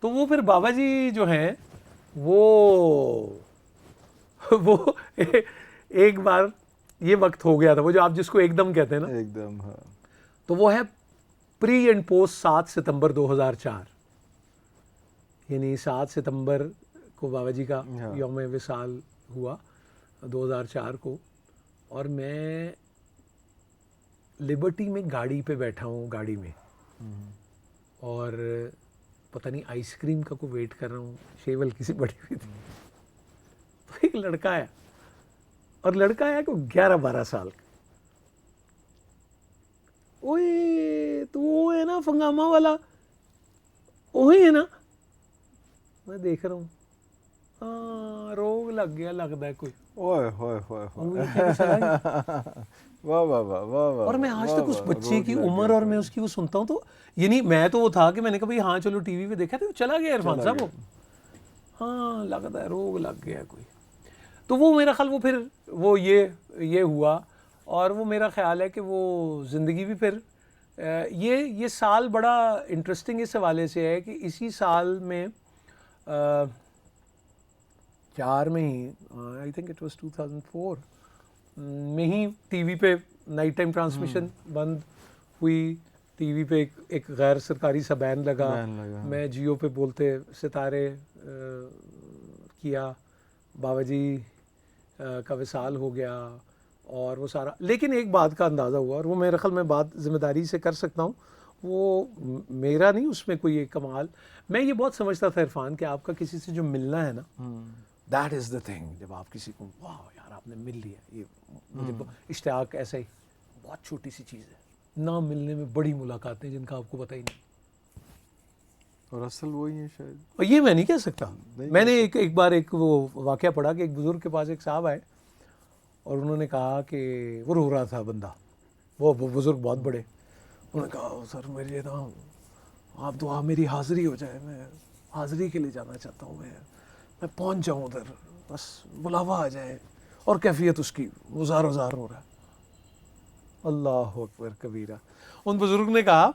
तो वो फिर बाबा जी जो हैं वो एक बार ये वक्त हो गया था, वो जो आप जिसको एकदम कहते हैं ना, एकदम। हाँ। तो वो है प्री एंड पोस्ट 7 सितंबर 2004, यानी 7 सितंबर को बाबा जी का यौम विसाल हुआ 2004 को, और मैं लिबर्टी में गाड़ी पे बैठा हूँ, गाड़ी में, और पता नहीं आइसक्रीम का को वेट कर रहा हूँ, शेवल किसी बड़ी हुई थी। तो एक लड़का आया, और लड़का आया कि 11-12 साल का। ओए तो वो है ना फंगामा वाला, वही है ना। मैं देख रहा हूँ, हाँ रोग लग गया लगता है कोई। ओए होए होए होए। वाह वाह वाह वाह वाह। और मैं आज तक उस बच्चे की उम्र और मैं उसकी वो सुनता हूँ, तो यानी मैं तो वो था कि मैंने कहा भाई हाँ चलो टीवी पे देखा तो चला गया इरफान साहब वो, हाँ लगता है रोग लग गया कोई। तो वो मेरा ख्याल वो फिर वो ये हुआ, और वो मेरा ख्याल है कि वो ज़िंदगी भी फिर ये साल बड़ा इंटरेस्टिंग इस हवाले से है कि इसी साल में 4 में ही, आई थिंक इट वाज 2004 में ही टीवी पे नाइट टाइम ट्रांसमिशन बंद हुई। टीवी पे एक गैर सरकारी सा बैन लगा। मैं जियो पे बोलते सितारे किया, बाबा जी का विसाल हो गया और वो सारा। लेकिन एक बात का अंदाज़ा हुआ, और वो मेरे ख्याल में बात ज़िम्मेदारी से कर सकता हूँ, वो मेरा नहीं, उसमें कोई एक कमाल। मैं ये बहुत समझता था इरफान कि आपका किसी से जो मिलना है ना, दैट इज़ द थिंग। जब आप किसी को वाह यार आपने मिल लिया, ये मुझे इश्तियाक ऐसा ही बहुत छोटी सी चीज़ है, ना मिलने में बड़ी मुलाकातें जिनका आपको पता ही नहीं, और असल वही है शायद। और ये मैं नहीं कह सकता। मैंने एक बार एक वो वाक़या पढ़ा कि एक बुज़ुर्ग के पास एक साहब आए और उन्होंने कहा कि वो रो रहा था बंदा, वो बुज़ुर्ग बहुत बड़े। उन्होंने कहा सर मेरे ना आप दुआ मेरी हाज़िरी हो जाए, मैं हाज़िरी के लिए जाना चाहता हूँ, मैं पहुँच जाऊँ उधर, बस बुलावा आ जाए। और कैफियत उसकी वो ज़ार हो रहा है। अल्लाह अकबर कबीरा। उन बुज़ुर्ग ने कहा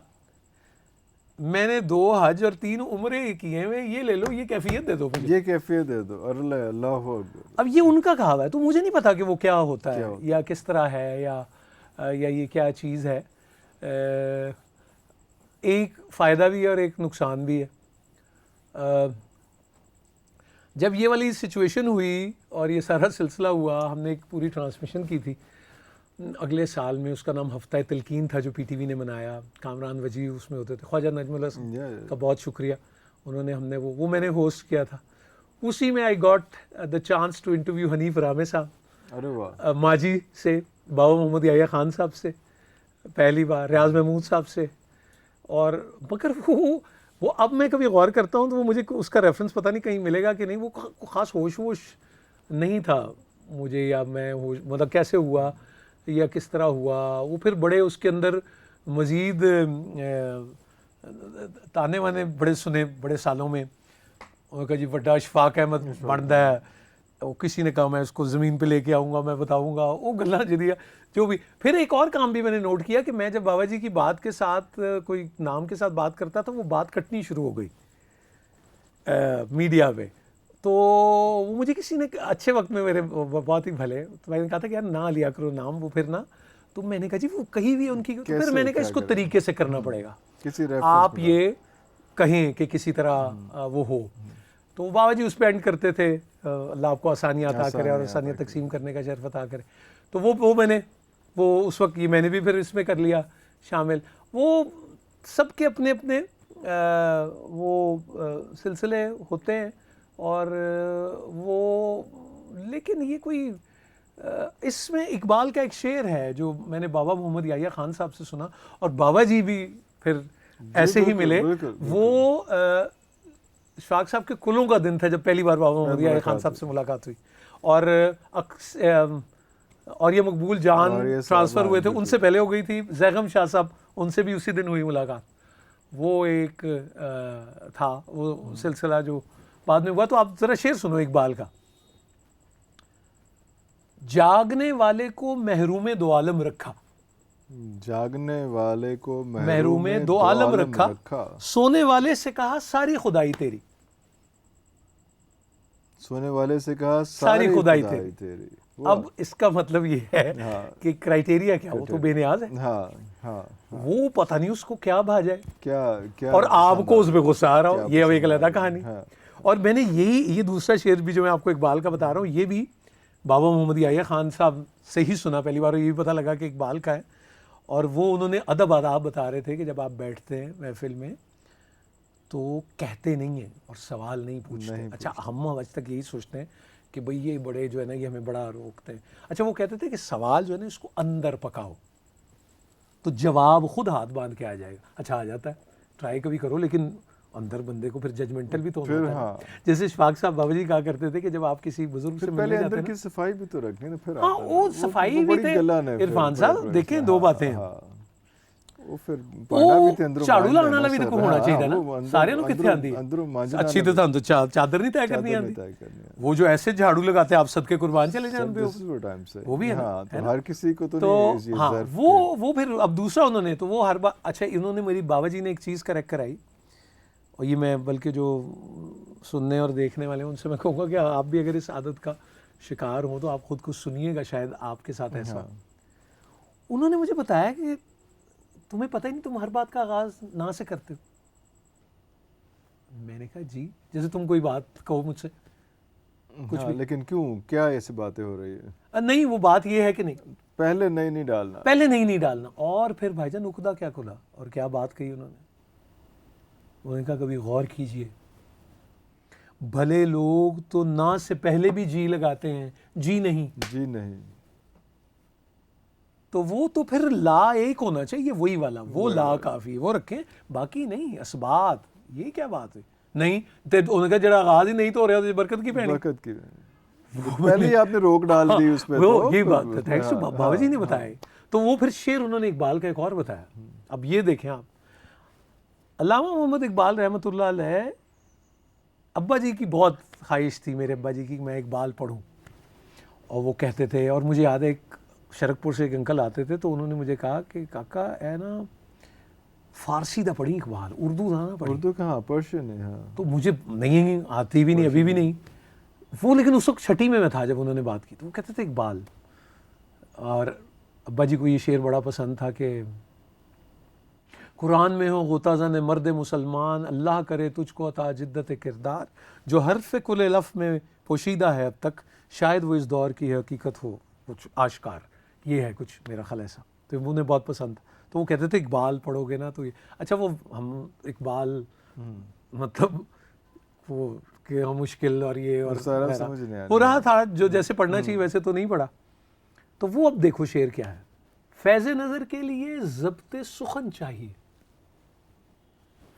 मैंने 2 हज और 3 उम्रे किए हैं, ये ले लो, ये कैफियत दे दो मुझे, ये कैफियत दे दो। अल्लाह अकबर। अब ये उनका कहा हुआ है, तो मुझे नहीं पता कि वो क्या होता है या किस तरह है या ये क्या चीज़ है। एक फ़ायदा भी है और एक नुकसान भी है। जब ये वाली सिचुएशन हुई और ये सारा सिलसिला हुआ, हमने एक पूरी ट्रांसमिशन की थी अगले साल में, उसका नाम हफ्ता तिलकीन था, जो PTV ने मनाया। कामरान वजी उसमें होते थे, ख्वाजा नजमुल हसन का बहुत शुक्रिया, उन्होंने हमने वो मैंने होस्ट किया था। उसी में I got the chance to interview Hanif Ramay साहब, अरे वाह, माजी से, बाबा मोहम्मद याया खान साहब से पहली बार, रियाज महमूद साहब से। और मगर वो अब मैं कभी गौर करता हूँ तो वो मुझे उसका रेफरेंस पता नहीं कहीं मिलेगा कि नहीं, वो ख़ास होश नहीं था मुझे, या मैं होश मतलब कैसे हुआ या किस तरह हुआ। वो फिर बड़े उसके अंदर मज़ीद ताने वाने बड़े सुने बड़े सालों में, उन्होंने कहा जी ਵੱਡਾ ਇਸ਼ਫਾਕ ਅਹਿਮਦ ਬਣਦਾ है, वो किसी ने कहा मैं उसको ज़मीन पे लेके आऊँगा, मैं बताऊँगा, वो गल्ला जदिया जो भी। फिर एक और काम भी मैंने नोट किया कि मैं जब बाबा जी की बात के साथ कोई नाम के साथ बात करता था, वो बात कटनी शुरू हो गई मीडिया पे। तो वो मुझे किसी ने अच्छे वक्त में, मेरे बहुत ही भले, तो मैंने कहा था कि यार ना लिया करो नाम वो फिर ना। तो मैंने कहा जी वो कहीं भी उनकी, तो फिर मैंने कहा इसको तरीके से करना पड़ेगा, किसी आप ये कहें कि किसी तरह वो हो। तो बाबा जी उस पर एंड करते थे, अल्लाह आपको आसानियाँ अता करे और आसानियाँ तकसीम करने का शर्फ अता करे। तो वो मैंने वो उस वक्त ये मैंने भी फिर इसमें कर लिया शामिल। वो सबके अपने अपने वो सिलसिले होते हैं, और वो, लेकिन ये कोई इसमें इकबाल का एक शेर है जो मैंने बाबा मोहम्मद याहिया खान साहब से सुना, और बाबा जी भी फिर ऐसे ही मिले। वो इशफाक साहब के कुलों का दिन था जब पहली बार बाबा मोहम्मद याहिया खान साहब से मुलाकात हुई, और ये मकबूल जान ट्रांसफ़र हुए थे, उनसे पहले हो गई थी। जैगम शाह साहब, उनसे भी उसी दिन हुई मुलाकात। वो एक था वो सिलसिला जो बाद में हुआ। तो आप ज़रा शेर सुनो इकबाल का। जागने वाले को महरूम दो आलम रखा, जागने वाले को महरूम दो आलम रखा, सोने वाले से कहा सारी खुदाई तेरी, सोने वाले से कहा सारी खुदाई तेरी। अब इसका मतलब ये है कि क्राइटेरिया क्या, वो तो बेनियाज है। हाँ, वो पता नहीं उसको क्या भाजा है, क्या और आपको उस पे गुस्सा आ रहा हो, ये अब एक अलग कहानी। और मैंने ये दूसरा शेर भी जो मैं आपको इकबाल का बता रहा हूँ, ये भी बाबा मोहम्मद याहिया खान साहब से ही सुना पहली बार। ये भी पता लगा कि इकबाल का है, और वो उन्होंने अदब आदाब बता रहे थे कि जब आप बैठते हैं महफिल में तो कहते नहीं हैं और सवाल नहीं पूछते। अच्छा, हम आज तक यही सोचते हैं कि भाई ये बड़े जो है ना, ये हमें बड़ा रोकते हैं। अच्छा, वो कहते थे कि सवाल जो है ना, इसको अंदर पकाओ तो जवाब खुद हाथ बांध के आ जाएगा। अच्छा, आ जाता है, ट्राई कभी करो, लेकिन अंदर बंदे को फिर जजमेंटल भी तो होना है। जैसे इशफाक साहब बाबा जी कहा करते थे कि जब आप किसी बुजुर्ग से मिलने जाते हैं, की सफाई भी तो रखनी है फिर। हाँ, वो सफाई भी थे इरफान साहब। देखें, दो बातें हैं, वो फिर पाना भी ते अंदरों झाड़ू लाने वाला भी तो होना चाहिए ना। सारे लोग कितने आंदी अच्छी तो तो चादर नहीं तय करनी आंदी। वो जो ऐसे झाड़ू लगाते हैं, आप सदके कुर्बान चले जाए, वो भी है ना, हर किसी को तो हाँ, वो फिर अब दूसरा उन्होंने तो वो हर बार। अच्छा, इन्होंने मेरी बाबा जी ने एक चीज़ करेक्ट कराई, और ये मैं बल्कि जो सुनने और देखने वाले हैं उनसे मैं कहूँगा कि आप भी अगर इस आदत का शिकार हो तो आप खुद को सुनिएगा, शायद आपके साथ ऐसा। उन्होंने मुझे बताया कि तुम्हें पता ही नहीं, तुम हर बात का आगाज ना से करते हो। मैंने कहा जी, जैसे तुम कोई बात कहो मुझसे कुछ भी। लेकिन क्यों, क्या ऐसी बातें हो रही है? नहीं, वो बात ये है कि नहीं, पहले नहीं डालना, पहले नहीं डालना। और फिर भाईजान उखदा क्या खुला, और क्या बात कही उन्होंने कहा कभी गौर कीजिए, भले लोग तो ना से पहले भी जी लगाते हैं, जी नहीं। तो वो तो फिर ला एक होना चाहिए, वही वाला, वो ला काफी, वो रखें, बाकी नहीं असबात। ये क्या बात है? नहीं तो उनका जरा आगाज ही नहीं तो हो रहा, बरकत की पैनी, बरकत की पहले ही आपने रोक डाल दी उस पे। वो यही बात है, थैंक्स टू बाबा जी ने बताया। तो वो फिर शेर उन्होंने इकबाल का एक और बताया। अब ये देखें आप, अल्लामा मोहम्मद इकबाल रहमतुल्लाह अलैह, अब्बा जी की बहुत ख्वाहिश थी मेरे अब्बा जी की, मैं इकबाल पढ़ूं, और वो कहते थे। और मुझे याद है एक शरकपुर से एक अंकल आते थे, तो उन्होंने मुझे कहा कि काका है ना, फारसी दा पढ़ी इकबाल, उर्दू था ना पढ़ी। उर्दू कहाँ, पर्शियन है। हाँ, तो मुझे नहीं आती भी नहीं, अभी भी नहीं वो, लेकिन उस वक्त छठी में मैं था जब उन्होंने बात की। तो वो कहते थे इकबाल, और अब्बा जी को ये शेर बड़ा पसंद था कि कुरान में हो गोताज़न मर्द मुसलमान, अल्लाह करे तुझको अता जिद्दत किरदार, जो हर्फ कुल लफ में पोशीदा है अब तक, शायद वो इस दौर की हकीकत हो कुछ आश्कार। ये है कुछ मेरा ख्याल ऐसा। तो उन्हें बहुत पसंद। तो वो कहते थे इकबाल पढ़ोगे ना तो ये अच्छा, वो हम इकबाल मतलब वो कि मुश्किल और ये और सारा समझ नहीं आ हो रहा था, जो जैसे पढ़ना चाहिए वैसे तो नहीं पढ़ा। तो वो अब देखो शेर क्या है, फैज़ नज़र के लिए ज़ब्ते सुखन चाहिए,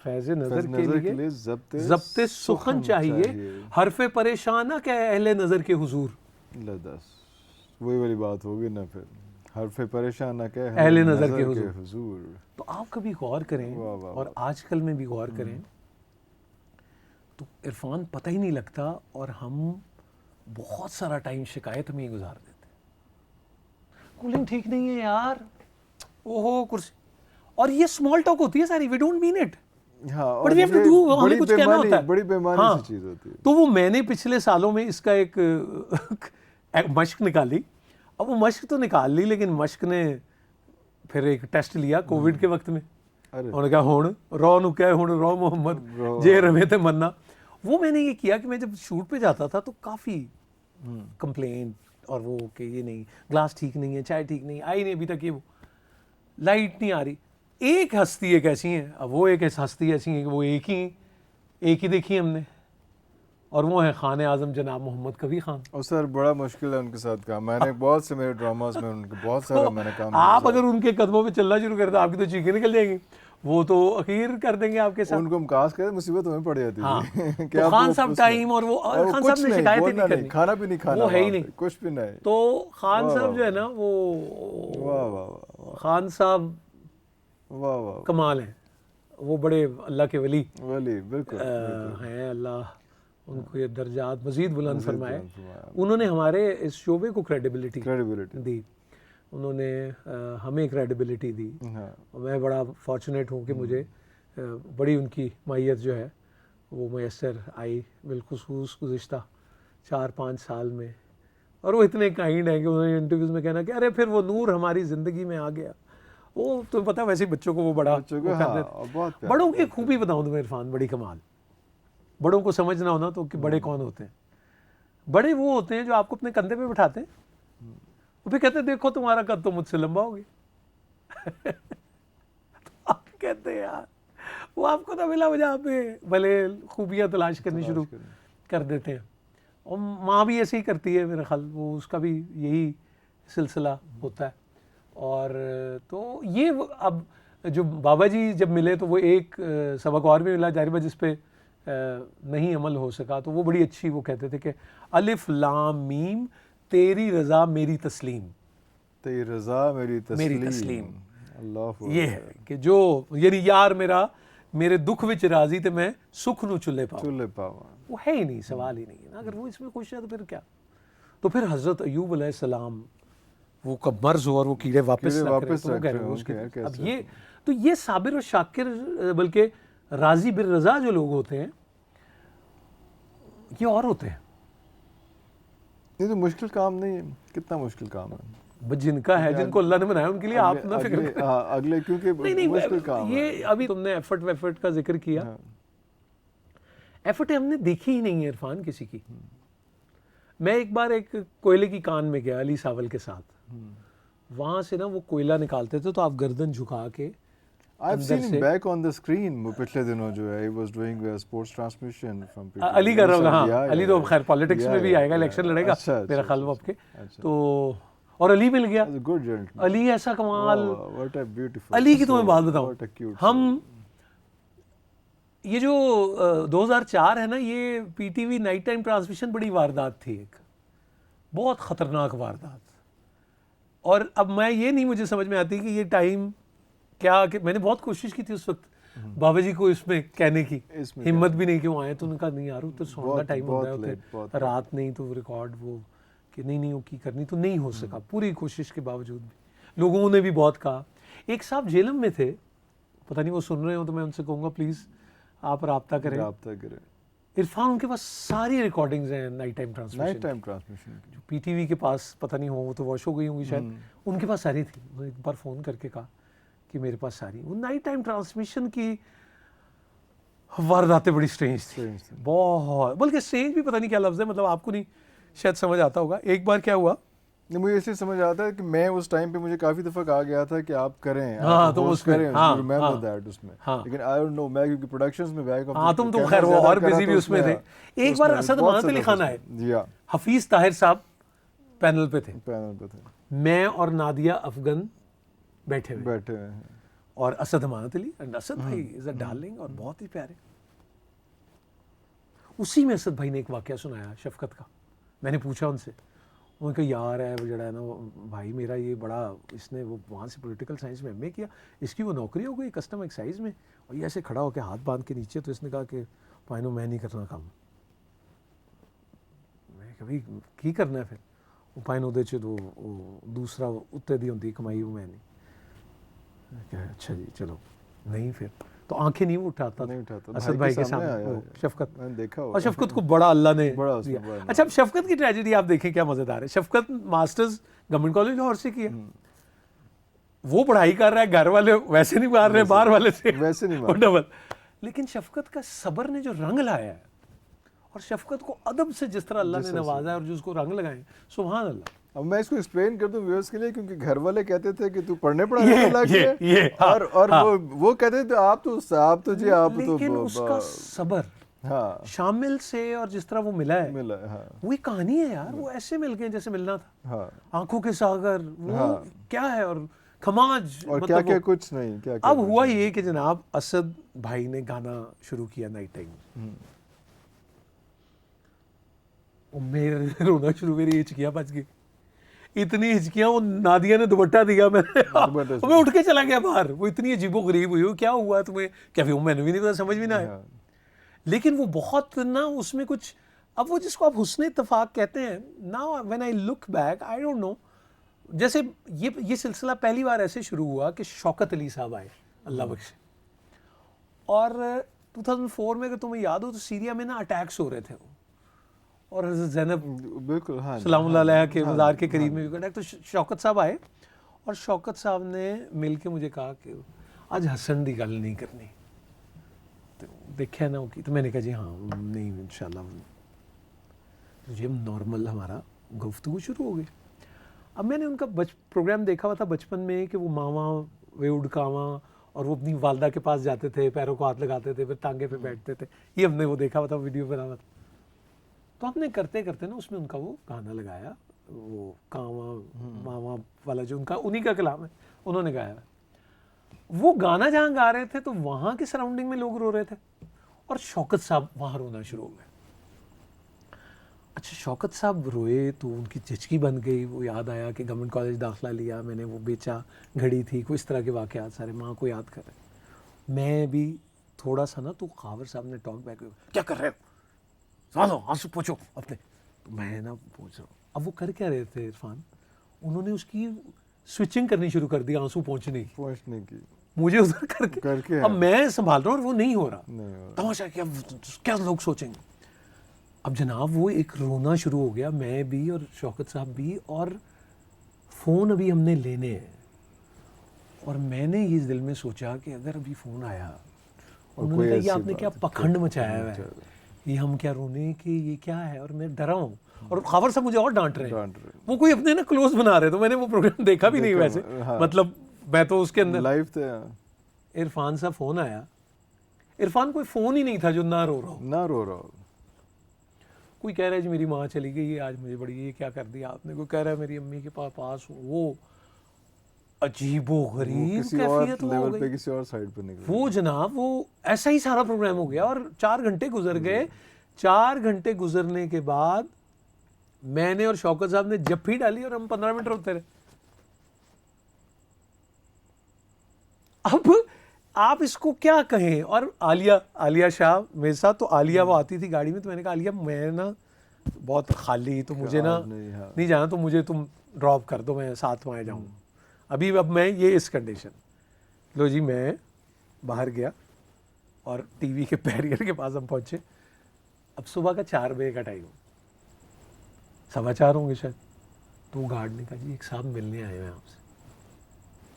फैज़ नज़र के लिए ज़ब्ते सुखन चाहिए, हरफ़े परेशाना क्या अहले नज़र के हुजूर। वही वाली बात होगी ना, फिर हरफ़े परेशाना क्या अहले नज़र के हुजूर। तो आप कभी गौर करें, और आजकल में भी गौर करें, तो तो इरफान पता ही नहीं लगता और हम बहुत सारा टाइम शिकायत में ही गुजार देते। कूलिंग ठीक नहीं है यार, ओहो कुर्सी, और ये स्मॉल टॉक होती है सारी, वी डोंट मीन इट, हाँ, बट और वी हैव टू ये डू, हमें बड़ी कुछ कहना बेईमानी, होता है, बड़ी बेईमानी हाँ, सी चीज होती है। तो वो मैंने पिछले सालों में इसका एक मश्क निकाली। अब वो मश्क तो निकाल ली, लेकिन मश्क ने फिर एक टेस्ट लिया कोविड के वक्त में, अरे उन्होंने कहा हुण रो नु क्या हुण रो मोहम्मद रो। जे रवे थे मन्ना। वो मैंने ये किया कि मैं जब शूट पे जाता था तो काफ़ी कंप्लेंट और वो कि ये नहीं, ग्लास ठीक नहीं है, चाय ठीक नहीं, आई नहीं अभी तक, ये वो लाइट नहीं आ रही। एक हस्ती एक ऐसी है, अब वो एक हस्ती ऐसी है कि वो एक ही देखी हमने, और वो है खान आजम जनाब मोहम्मद कबीर खान। और सर बड़ा मुश्किल है उनके साथ काम, मैंने बहुत से मेरे ड्रामास में उनके बहुत सारा मैंने काम आप किया। अगर उनके कदमों पे चलना शुरू कर दो आपकी तो चीखें निकल जाएंगी, वो तो अखीर कर देंगे आपके साथ। उनको हम कास्ट करें मुसीबत हमें पड़ जाती हाँ, थी तो खान साहब टाइम, और वो खान साहब ने शिकायत ही नहीं करनी, खाना भी नहीं खाना, वो है ही वहाँ पे, नहीं, कुछ भी नहीं। तो खान वाह, साहब वाह, जो है ना वो वाह वाह वाह खान साहब वाह वाह, कमाल है, वो बड़े अल्लाह के वली वली बिल्कुल हैं, अल्लाह उनको ये दर्जात मजीद बुलंद फरमाए। बुलंद फरमाए। उन्होंने हमारे इस शोबे को क्रेडिबिलिटी क्रेडिबिलिटी दी, उन्होंने हमें क्रेडिबिलिटी दी, हाँ और मैं बड़ा फॉर्चुनेट हूँ कि मुझे बड़ी उनकी माहियत जो है वो मैसर आई बिलखुसूस गुज़िश्ता 4-5 साल में। और वो इतने काइंड हैं कि उन्होंने इंटरव्यूज़ में कहना कि अरे फिर वो नूर हमारी ज़िंदगी में आ गया। वो तो पता वैसे बच्चों को वो बड़ा बच्चों को, वो कर हाँ, देते। और बहुत प्यार बड़ों की खूबी बताऊँ तुम्हें इरफान, बड़ी कमाल, बड़ों को समझना होना तो कि बड़े कौन होते हैं। बड़े वो होते हैं जो आपको अपने कंधे पे बिठाते हैं, वो फिर कहते हैं देखो तुम्हारा कद तो मुझसे लंबा हो गया। तो आप कहते हैं यार वो आपको तो मिला जहाँ पे भले खूबियाँ तलाश करनी शुरू कर देते हैं। और माँ भी ऐसे ही करती है मेरा ख्याल, वो उसका भी यही सिलसिला होता है। और तो ये अब जो बाबा जी जब मिले तो वो एक सबक और भी मिला जारिबा जिस पे नहीं अमल हो सका, तो वो बड़ी अच्छी वो कहते थे कि अलिफ लाम मीम तेरी रज़ा मेरी तस्लीम, तेरी रज़ा मेरी तस्लीम। अल्लाह ये है कि जो यानी यार मेरा मेरे दुख विच राजी थे मैं सुख नु चुल्ले पाऊं, चुल्ले पावा, वो है ही नहीं, सवाल ही नहीं है ना। अगर वो इसमें खुश है तो फिर क्या। तो फिर हज़रत अय्यूब अलैहिस्सलाम वो कब मर्ज हो और वो कीड़े वापस रख रहे हैं, तो वो कह रहे हैं उसके। अब ये तो ये साबिर और शाकिर बल्कि राजी बिर रज़ा जो लोग होते हैं ये और होते हैं। ये तो मुश्किल काम नहीं है, कितना मुश्किल काम है, बस जिनका है, जिनको अल्लाह ने बनाया उनके लिए आप ना फिक्र करें। अगले क्योंकि नहीं मुश्किल काम ये है। अभी तुमने एफर्ट का जिक्र किया, हाँ। एफर्ट हमने देखी ही नहीं है इरफान किसी की। मैं एक बार एक कोयले की कान में गया अली सावल के साथ, वहां से ना वो कोयला निकालते थे तो आप गर्दन झुका के I've seen him back on the screen वो पिछले दिनों जो है he was doing a sports transmission from PTV। Ali कर रहा होगा, हाँ Yeah, अली yeah, तो yeah. खैर पॉलिटिक्स में भी Yeah, आएगा, yeah, इलेक्शन yeah. लड़ेगा अच्छा, मेरा अच्छा, ख्याल वो अच्छा, आपके अच्छा। तो, और अली मिल गया। That's a good gentleman। Ali ऐसा कमाल, Wow, what a beautiful Ali की तो मैं soul, बात बताऊं, what a cute हम soul। ये जो 2004 है ना, ये पीटीवी नाइट टाइम ट्रांसमिशन बड़ी वारदात थी, एक बहुत ख़तरनाक वारदात। और अब मैं ये नहीं मुझे समझ में आती कि ये टाइम क्या, कि मैंने बहुत कोशिश की थी उस वक्त बाबा जी को इसमें कहने की, हिम्मत भी नहीं क्यों आए, तो उनका नहीं यार तो सोने का टाइम होता है होते रात नहीं तो रिकॉर्ड वो कि नहीं वो की करनी, तो नहीं हो सका पूरी कोशिश के बावजूद भी। लोगों ने भी बहुत कहा। एक साहब जेलम में थे, पता नहीं वो सुन रहे हो तो मैं उनसे कहूँगा प्लीज़ आप राब्ता करें। इरफान उनके पास सारी रिकॉर्डिंग्स हैं नाइट टाइम ट्रांसमिशन जो पीटीवी के पास पता नहीं हो, वो तो वॉश हो गई होंगी शायद, उनके पास सारी थी। उन्होंने एक बार फ़ोन करके कहा कि मेरे पास सारी, वो नाइट टाइम ट्रांसमिशन की वारदातें बड़ी स्ट्रेंज थी, बहुत, बल्कि स्ट्रेंज भी पता नहीं क्या लफ्ज़ है, मतलब आपको नहीं शायद समझ आता होगा। एक बार क्या हुआ, मुझे इसलिए समझ आता है कि मैं उस टाइम पे मुझे काफी दफा कहा गया था कि आप करें, हाँ, तुम उसमें करें, हाँ, रिमेंबर दैट उसमें, लेकिन आई डोंट नो, मैं क्योंकि प्रोडक्शंस में बैक ऑफ, हाँ तुम तो खैर वो और बिजी भी उसमें थे। एक बार असद अमानत अली खान आए, हफीज ताहिर साहब पैनल पे थे, मैं और नादिया अफगन बैठे हैं और असद अमानत अली, एंड असद भाई इज अ डार्लिंग और बहुत ही प्यारे। उसी में असद भाई ने एक वाकया सुनाया शफकत का। मैंने पूछा उनसे, उनका यार है वो जड़ा है ना भाई मेरा, ये बड़ा इसने वो वहाँ से पॉलिटिकल साइंस में एमए किया, इसकी वो नौकरी हो गई कस्टम एक्साइज में, और ये ऐसे खड़ा होकर हाथ बांध के नीचे, तो इसने कहा कि पाइनो मैं नहीं करना काम, मैं कभी की करना है फिर वो पाइन ਉਹਦੇ ਚ तो दूसरा उत्ते दी होंदी कमाई वो मैं नहीं, मैं कहा अच्छा जी चलो नहीं, फिर तो आंखें नहीं उठाता, नहीं उठाता। असद भाई के सामने वो शफकत, मैंने देखा और शफकत को बड़ा अल्लाह ने बड़ा उसमें दिया। बड़ा अच्छा अब शफकत की ट्रेजेडी आप देखें क्या मजेदार है। शफकत मास्टर्स गवर्नमेंट कॉलेज लाहौर से किया, वो पढ़ाई कर रहा है, घर वाले वैसे नहीं मार रहे, बाहर वाले से वैसे नहीं वो मार डबल। लेकिन शफकत का सब्र ने जो रंग लाया है, और शफकत को अदब से जिस तरह अल्लाह ने नवाजा है और जो उसको रंग लगाए, सुभान अल्लाह। अब मैं इसको एक्सप्लेन कर दूं व्यूअर्स के लिए, क्योंकि घर वाले कहते थे कि तू पढ़ने पढ़ाने में लग गया, और हाँ, वो कहते थे आप तो जी आप तो, लेकिन उसका सब्र, हाँ शामिल से और जिस तरह वो मिला है, मिला, हाँ वही कहानी है यार, वो ऐसे मिल गए जैसे मिलना था, हाँ, आंखों के सागर वो हाँ। क्या है, और खमाज, और मतलब क्या क्या वो- कुछ नहीं, क्या अब हुआ ये कि जनाब असद भाई ने गाना शुरू किया नाइट टाइम, और मेरे रोना शुरू, मेरी हिचकियां बच गई, इतनी हिचकियां, वो नादिया ने दुपट्टा दिया, मैं उठ के चला गया बाहर, वो इतनी अजीबो गरीब हुई, क्या हुआ तुम्हें, क्या वो मैंने भी नहीं पता, समझ भी ना आया। लेकिन वो बहुत ना उसमें कुछ, अब वो जिसको आप हुस्न इत्तफाक कहते हैं, now when I look back I don't know, जैसे ये सिलसिला पहली बार ऐसे शुरू हुआ कि शौकत अली साहब आए, अल्लाह बख्शे, और 2004 में अगर तुम्हें याद हो तो सीरिया में ना अटैक्स हो रहे थे वो, और हज़रत ज़ैनब बिल्कुल, हाँ सलामुल्लाह अलैहा के मज़ार के करीब में भी अटैक, तो शौकत साहब आए, और शौकत साहब ने मिल के मुझे कहा कि आज हसन दी गल नहीं करनी, तो देखा ना कि, तो मैंने कहा जी हाँ नहीं इंशाल्लाह, तो जी हम नॉर्मल हमारा गुफ्तगू शुरू हो गई। अब मैंने उनका प्रोग्राम देखा हुआ था बचपन में कि वो मामा वे उड़कावा, और वो अपनी वालदा के पास जाते थे, पैरों को हाथ लगाते थे, फिर टांगे पे बैठते थे, ये हमने वो देखा हुआ था, वीडियो बना हुआ था। तो हमने करते करते ना उसमें उनका वो गाना लगाया, वो कावा मामा वाला जो उनका उन्हीं का कलाम है, उन्होंने गाया। वो गाना जहाँ गा रहे थे तो वहाँ के सराउंडिंग में लोग रो रहे थे, और शौकत साहब वहाँ रोना शुरू हो गए। अच्छा शौकत साहब रोए तो उनकी चिचकी बन गई, वो याद आया कि गवर्नमेंट कॉलेज दाखिला लिया मैंने, वो बेचा, घड़ी थी, कोई इस तरह के वाक़यात सारे माँ को याद कर रहे। मैं भी थोड़ा सा ना, तो खावर साहब ने टॉक बैक, क्या कर रहे हो, चलो आंसू पोंछो अपने, तो मैं ना पूछ रहा हूँ। अब वो कर क्या रहे थे इरफान, उन्होंने उसकी स्विचिंग करनी शुरू कर दी आंसू पोंछने की, मुझे उधर करके अब मैं संभाल रहा हूँ और वो नहीं हो रहा, तमाशा क्या लोग सोचेंगे। अब जनाब वो एक रोना शुरू हो गया, मैं भी और शौकत साहब भी, और फ़ोन अभी हमने लेने हैं, और मैंने ये दिल में सोचा कि अगर अभी फ़ोन आया, उन्होंने कहा ये आपने क्या पखंड मचाया हुआ है, ये हम क्या रोने कि ये क्या है, और मैं डरा हूँ, और खावर साहब मुझे और डांट रहे हैं, वो कोई अपने ना क्लोज बना रहे, तो मैंने वो प्रोग्राम देखा भी नहीं वैसे, मतलब मैं तो उसके अंदर लाइव थे। इरफान सा फ़ोन आया, इरफान कोई फ़ोन ही नहीं था जो ना रो रहा हो। कोई कह रहा है जी मेरी माँ चली गई है आज, मुझे बड़ी ये क्या कर दिया आपने, कोई कह रहा है मेरी अम्मी के पास हूँ, वो अजीबो गरीब कैफियत हो गई, किसी और साइड पे निकल वो जनाब वो ऐसा ही सारा प्रोग्राम हो गया, और 4 घंटे गुजर गए। 4 घंटे गुजरने के बाद मैंने और शौकत साहब ने जप्फी डाली और हम 15 मिनट रोते रहे। अब आप इसको क्या कहें। और आलिया शाह मेरे साथ, तो आलिया वो आती थी गाड़ी में, तो मैंने कहा आलिया मैं ना बहुत खाली, तो मुझे ना नहीं जाना, तो मुझे तुम ड्रॉप कर दो, मैं साथ में आ जाऊँ अभी। अब मैं ये इस कंडीशन, लो जी मैं बाहर गया और टीवी के बैरियर के पास हम पहुँचे। अब सुबह का 4 बजे का टाइम, 4:15 होंगे शायद। तो गार्ड ने कहा जी एक साहब मिलने आए हैं आपसे।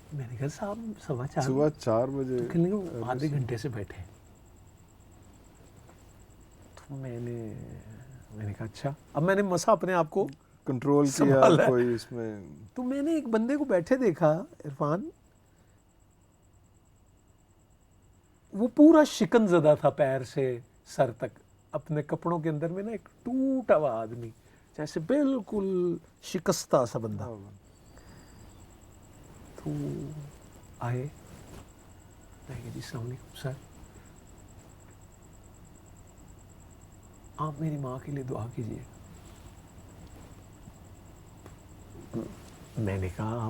मैंने कहा साहब 4:15 सुबह 4 बजे, तो कहने आधे घंटे से बैठे। तो मैंने कहा अच्छा। अब मैंने मसा अपने आप को कंट्रोल किया कोई इसमें। तो मैंने एक बंदे को बैठे देखा इरफान, वो पूरा शिकनज़दा था पैर से सर तक, अपने कपड़ों के अंदर में ना एक टूटा हुआ आदमी, जैसे बिल्कुल शिकस्ता सा बंदा। तो आए, मैं जी अस्सलाम वालेकुम सर, आप मेरी माँ के लिए दुआ कीजिए। मैंने कहा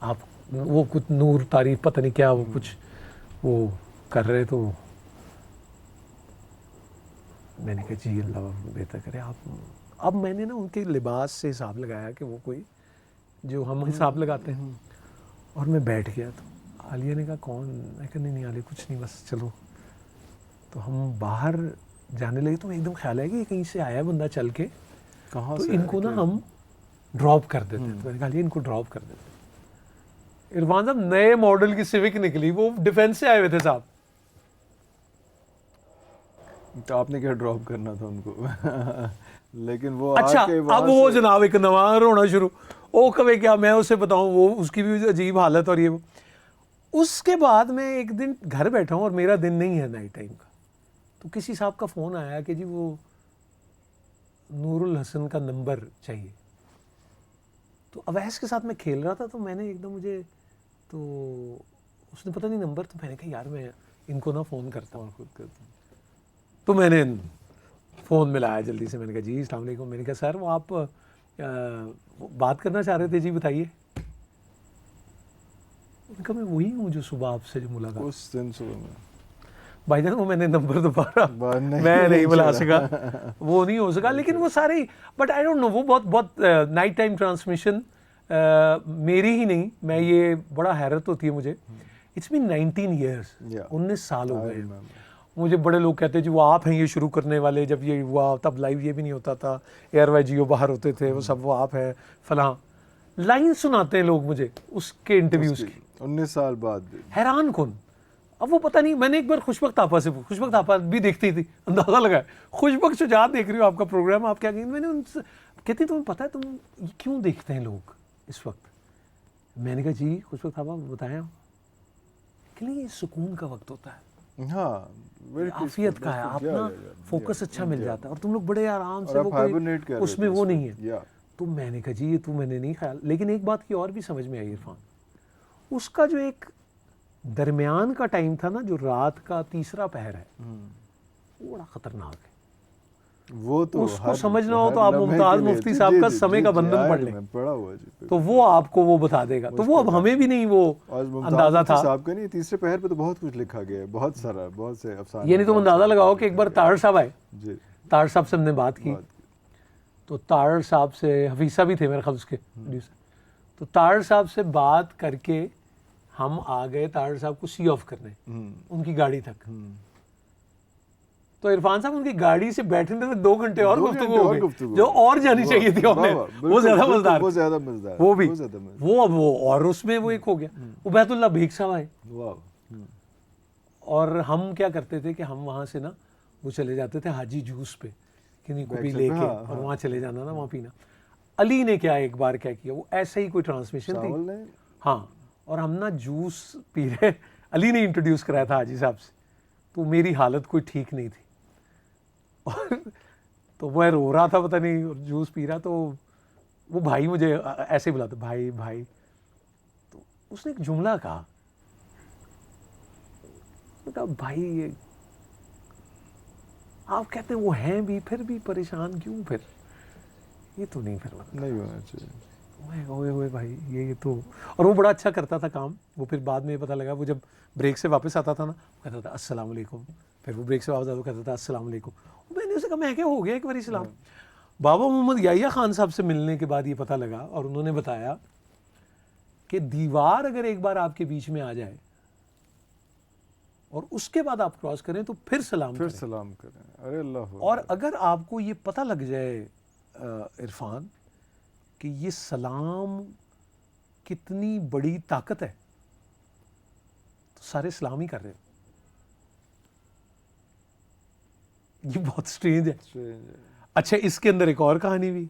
आप वो कुछ नूर तारीफ पता नहीं क्या वो कुछ वो कर रहे, तो मैंने कहा जी अल्लाह बेहतर करे आप। अब मैंने ना उनके लिबास से हिसाब लगाया कि वो कोई जो हम हिसाब लगाते हैं, और मैं बैठ गया। तो आलिया ने कहा कौन? मैं कहा नहीं आलिया कुछ नहीं, बस चलो। तो हम बाहर जाने लगे तो एकदम ख्याल है कि कहीं से आया बंदा चल के, कहाँ तो से इनको ना हम ड्रॉप कर देते। तो मैंने कहा आलिया इनको ड्रॉप कर देते। इरफान साहब नए मॉडल की सिविक निकली, वो डिफेंस से आए हुए थे साहब। तो आपने क्या ड्रॉप करना था उनको? लेकिन वो अच्छा, आके अब वहाँ वो से- जनाब एक नवा रोना शुरू। ओ कवे क्या मैं उसे बताऊं, वो उसकी भी अजीब हालत। और ये वो उसके बाद मैं एक दिन घर बैठा हूं और मेरा दिन नहीं है नाइट टाइम का, तो किसी साहब का फ़ोन आया कि जी वो नूरुल हसन का नंबर चाहिए। तो अवैस के साथ मैं खेल रहा था, तो मैंने एकदम मुझे तो उसने पता नहीं नंबर, तो मैंने कहा यार मैं इनको ना फ़ोन करता हूँ। खुद करते हैं। तो मैंने फ़ोन मिलाया जल्दी से, मैंने कहा जी अस्सलाम वालेकुम। मैंने कहा सर वो आप बात करना चाह रहे थे जी, बताइए। उन्होंने कहा मैं वही हूँ जो सुबह आपसे जो मुलाकात। उस दिन सुबह में भाईजान वो मैंने नंबर दोबारा बात मैं नहीं बुला छोड़ा। सका, वो नहीं हो सका। लेकिन वो सारे, बट आई डोंट नो, वो बहुत बहुत नाइट टाइम ट्रांसमिशन मेरी ही नहीं, मैं ये बड़ा हैरत होती है मुझे। It's been 19 years, Yeah. 19 साल हो I गए। remember. मुझे बड़े लोग कहते हैं जी वो आप हैं ये शुरू करने वाले, जब ये हुआ तब लाइव ये भी नहीं होता था, एयर वाई जियो बाहर होते थे, वो सब वो आप हैं फलां। लाइन सुनाते हैं लोग मुझे उसके इंटरव्यूज़ की, 19 साल बाद भी। हैरान कौन। अब वो पता नहीं, मैंने एक बार खुशबख्त आपा से, खुशबख्त आपा भी देखती थी, अंदाज़ा लगाया खुशबख्त शुजात देख रही हो आपका प्रोग्राम, आप क्या कहेंगे। मैंने उनसे कहती तुम्हें पता है तुम ये क्यों देखते हैं लोग इस वक्त? मैंने कहा जी खुशबख्त आपा बताएं आप। कि नहीं ये सुकून का वक्त होता है, हाँ, very आफियत peaceful, का है, that's आप good. ना Yeah, yeah, yeah, focus yeah, अच्छा मिल yeah. जाता है, और तुम लोग बड़े आराम से, और वो आप hibernate कर कोई रहे उसमें थे वो उस नहीं वक्त, है। yeah. तो मैंने कहा जी ये तो मैंने नहीं ख्याल। लेकिन एक बात की और भी समझ में आई इरफान, उसका जो एक दरमियान का टाइम था ना, जो रात का तीसरा पहर है, वो बड़ा खतरनाक है। वो तो उसको समझना हो तो आप लम्हे मुमताज के लिए- मुफ्ती जी, साहब जी, का जी, समय जी, का जी, बंधन आया पढ़ तो लें, मैं पढ़ा हुआ जी, तो वो आपको वो बता देगा। तो वो अब हमें भी नहीं वो आज मुमताज अंदाज़ा मुफ्ती था। साहब का नहीं, तीसरे पहर पे तो बहुत कुछ लिखा गया है, बहुत सारा, बहुत से अफसाने। ये नहीं तो अंदाज़ा लगाओ कि एक बार तार साहब आए, जी, तार साहब से हमने बात की, बात की। तो तार साहब से हफीसा भी थे मेरे ख्याल उसके प्रोड्यूसर, तो तार साहब से बात करके हम आ गए तार साहब को सी ऑफ करने उनकी गाड़ी तक। तो इरफान साहब उनकी गाड़ी से बैठने तक 2 घंटे और 2 गुफ्तगू घंटे हो और गई, गुफ्तगू जो हो और जानी चाहिए थी वाह, उन्हें। वाह, वो बिल्कुल, ज्यादा बिल्कुल, मजेदार, वो ज्यादा मजेदार, वो भी, वो ज्यादा मजेदार। वो अब वो और उसमें वो एक हो गया, उबैदुल्लाह बेग साहब आए। वाह, और हम क्या करते थे कि हम वहाँ से ना वो चले जाते थे हाजी जूस पे, किन्हीं को भी बैक साइड लेके, पे, और वहाँ चले जाना ना, वहाँ पीना। अली ने क्या एक बार क्या किया, वो ऐसे ही कोई ट्रांसमिशन सावल थी, ने हाँ, और हम ना जूस पी रहे, अली ने इंट्रोड्यूस कराया था हाजी साहब से, तो मेरी हालत कोई ठीक नहीं थी और तो मैं रो रहा था पता नहीं, और जूस पी रहा, तो वो भाई मुझे ऐसे ही बुलाते, भाई भाई। तो उसने एक जुमला कहा, कहा भाई ये आप कहते हैं वो हैं भी, फिर भी परेशान क्यों, फिर ये तो नहीं, फिर नहीं होना चाहिए। ओए ओए भाई ये तो। और वो बड़ा अच्छा करता था काम। वो फिर बाद में पता लगा, वो जब ब्रेक से वापस आता था ना, कहता था अस्सलाम वालेकुम, फिर वो ब्रेक से वापस आता तो कहता था अस्सलाम वालेकुम। मैंने उसे कहा मैं क्या हो गया एक बार सलाम। बाबा मोहम्मद याहिया खान साहब से मिलने के बाद ये पता लगा, और उन्होंने बताया कि दीवार अगर एक बार आपके बीच में आ जाए और उसके बाद आप क्रॉस करें तो फिर सलाम फिर करें। सलाम करें, अरे अल्लाह। और अगर आपको ये पता लग जाए इरफान कि ये सलाम कितनी बड़ी ताकत है, तो सारे सलाम ही कर रहे हो। ये बहुत स्ट्रेंज है। अच्छा, इसके अंदर एक और कहानी भी,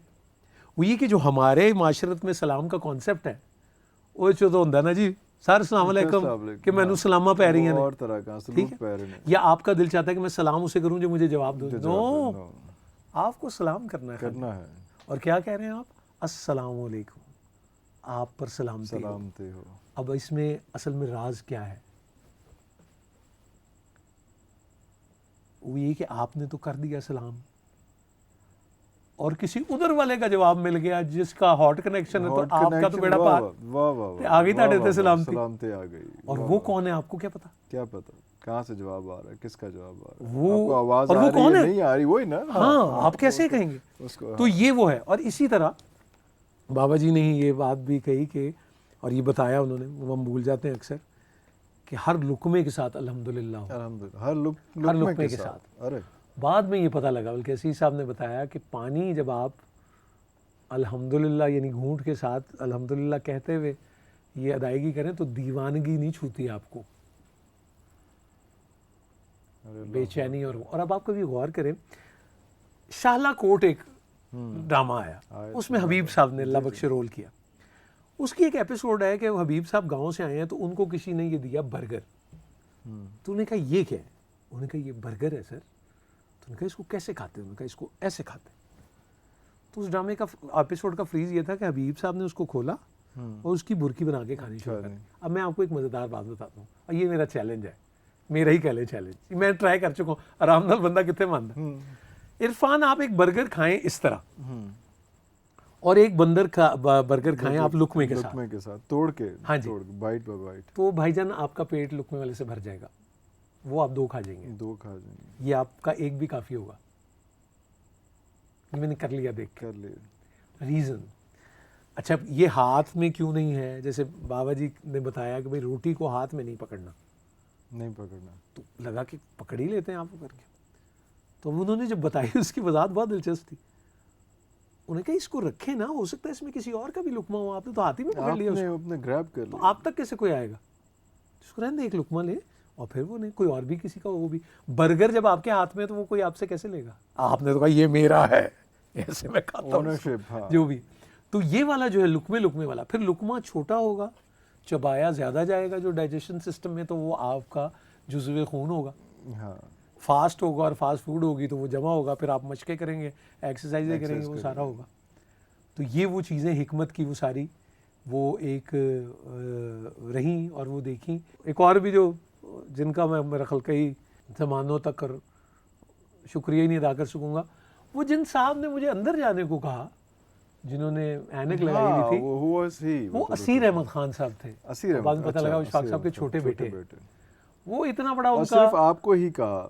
वो ये कि जो हमारे माशरत में सलाम का कॉन्सेप्ट है, वो जो तो होता ना जी सर सलाम अलैकुम, कि मैनू सलामा पै रही हैं, और तरह का ठीक सलूक पै रहे हैं, या आपका दिल चाहता है कि मैं सलाम उसे करूं जो मुझे जवाब दो। नो, आपको सलाम करना है। और क्या कह रहे हैं आप? अस्सलाम वालेकुम, आप पर सलामती हो। अब इसमें असल में राज क्या है? वो ये कि आपने तो कर दिया सलाम, और किसी उधर वाले का जवाब मिल गया जिसका हॉट कनेक्शन है, तो आपका तो बेड़ा पार, वाह वाह, आ गई ताड़े ते सलामती। सलामती आ गई। और वो कौन है आपको क्या पता? क्या पता? कहाँ से जवाब आ रहा है, किसका जवाब आ रहा है, वो आपको आवाज और आ वो रही कौन है है? नहीं आ रही, वही ना। हाँ, आप कैसे कहेंगे? उसको तो ये वो है। और इसी तरह बाबा जी ने ही ये बात भी कही कि, और ये बताया उन्होंने, वो हम भूल जाते हैं अक्सर, कि हर लुकमे के साथ अल्हम्दुलिल्लाह हो। अल्हम्दुलिल्लाह, हर हर लुकमे लुकमे के के साथ। अरे बाद में ये पता लगा, बल्कि असीस साहब ने बताया कि पानी जब आप अल्हम्दुलिल्लाह यानी घूंट के साथ अल्हम्दुलिल्लाह कहते हुए ये अदायगी करें तो दीवानगी नहीं छूती आपको, अरे बेचैनी। और अब आप कभी गौर करें, शाहला कोट एक ड्रामा आया, उसमें हबीब साहब ने अल्लाह बख्शे रोल किया। उसकी एक एपिसोड है कि वो हबीब साहब गांव से आए हैं, तो उनको किसी ने ये दिया बर्गर। तो उन्होंने कहा ये क्या है? उन्होंने कहा ये बर्गर है सर। तो उन्होंने कहा इसको कैसे खाते हैं? उन्होंने कहा इसको ऐसे खाते हैं। तो उस ड्रामे का एपिसोड का फ्रीज ये था कि हबीब साहब ने उसको खोला और उसकी बुर्की बना के खानी शुरू कर। अब मैं आपको एक मज़ेदार बात बताता हूँ, और ये मेरा चैलेंज है, मेरा ही कह लें चैलेंज, मैं ट्राई कर चुका हूँ, आराम नाल बंदा कितने मानता। इरफान, आप एक बर्गर खाएं इस तरह, और एक बर्गर खाएं आप लुकमे के साथ, तोड़ के, हाँ जी, बाइट बाय बाइट, तो भाईजान आपका पेट लुकमे वाले से भर जाएगा, वो आप 2 खा जाएंगे, ये आपका एक भी काफ़ी होगा। मैंने कर लिया, देख कर लिया। रीज़न, अच्छा ये हाथ में क्यों नहीं है? जैसे बाबा जी ने बताया कि भाई रोटी को हाथ में नहीं पकड़ना, तो लगा कि पकड़ ही लेते हैं आप करके। तो उन्होंने जब बताई उसकी वजाहत बहुत दिलचस्प थी। उन्हें कहा इसको रखे ना, हो सकता है इसमें किसी और का भी लुकमा हो, आपने तो हाथ ही में पकड़ लिया उसको, आपने ग्रैब कर लिया, तो आप तक कैसे कोई आएगा? जिसको रहने दे, एक लुकमा ले, और फिर वो नहीं, कोई और भी किसी का, वो भी बर्गर जब आपके हाथ में है तो वो कोई आपसे कैसे लेगा? आपने तो कहा ये मेरा है, ऐसे मैं खाता हूं, ओनरशिप, हाँ, जो भी। तो ये वाला जो है लुकमे वाला, फिर लुकमा छोटा होगा, चबाया ज़्यादा जाएगा जो डाइजेशन सिस्टम में, तो वो आपका जुज़्वे खून होगा, हाँ, फास्ट होगा, और फास्ट फूड होगी तो वो जमा होगा, फिर आप मशक़ें करेंगे, एक्सरसाइजें करेंगे, वो सारा होगा। तो ये वो चीज़ें हिकमत की वो सारी वो एक रहीं और वो देखी। एक और भी जो जिनका मैं मेरा ख्याल कई ज़मानों तक और शुक्रिया ही नहीं अदा कर सकूँगा, वो जिन साहब ने मुझे अंदर जाने को कहा, जिन्होंने ऐनक लगाई हुई थी, वो असीर अहमद खान साहब थे। बाद में पता लगा वो इशफाक साहब के छोटे बेटे। वो इतना बड़ा उनका, सिर्फ आपको ही कहा,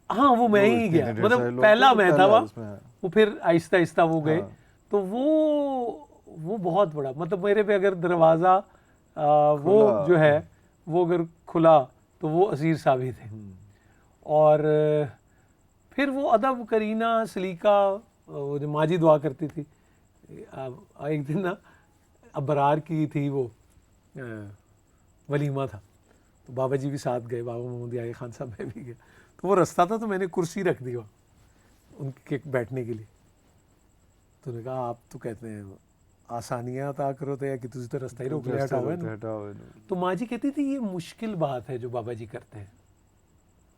हाँ वो मैं ही गया, मतलब पहला मैं था वहाँ, वो फिर आहिस्ता आहिस्ता वो गए। तो वो बहुत बड़ा, मतलब मेरे पे अगर दरवाज़ा वो जो है वो अगर खुला तो वो असीर साहब ही थे। और फिर वो अदब, करीना, सलीका, वो जो माँ जी दुआ करती थी, एक दिन ना अबरार की थी वो वलीमा था, तो बाबा जी भी साथ गए, बाबा मोहम्मद याही खान साहब में भी गए। तो वो रास्ता था, तो मैंने कुर्सी रख दी वहाँ उनके बैठने के लिए। तो उन्होंने कहा आप तो कहते हैं आसानियाँ अता करो, तो या कि तुझे तो रास्ता ही रोक ले, हटाओ है ना। तो माँ जी कहती थी ये मुश्किल बात है जो बाबा जी करते हैं,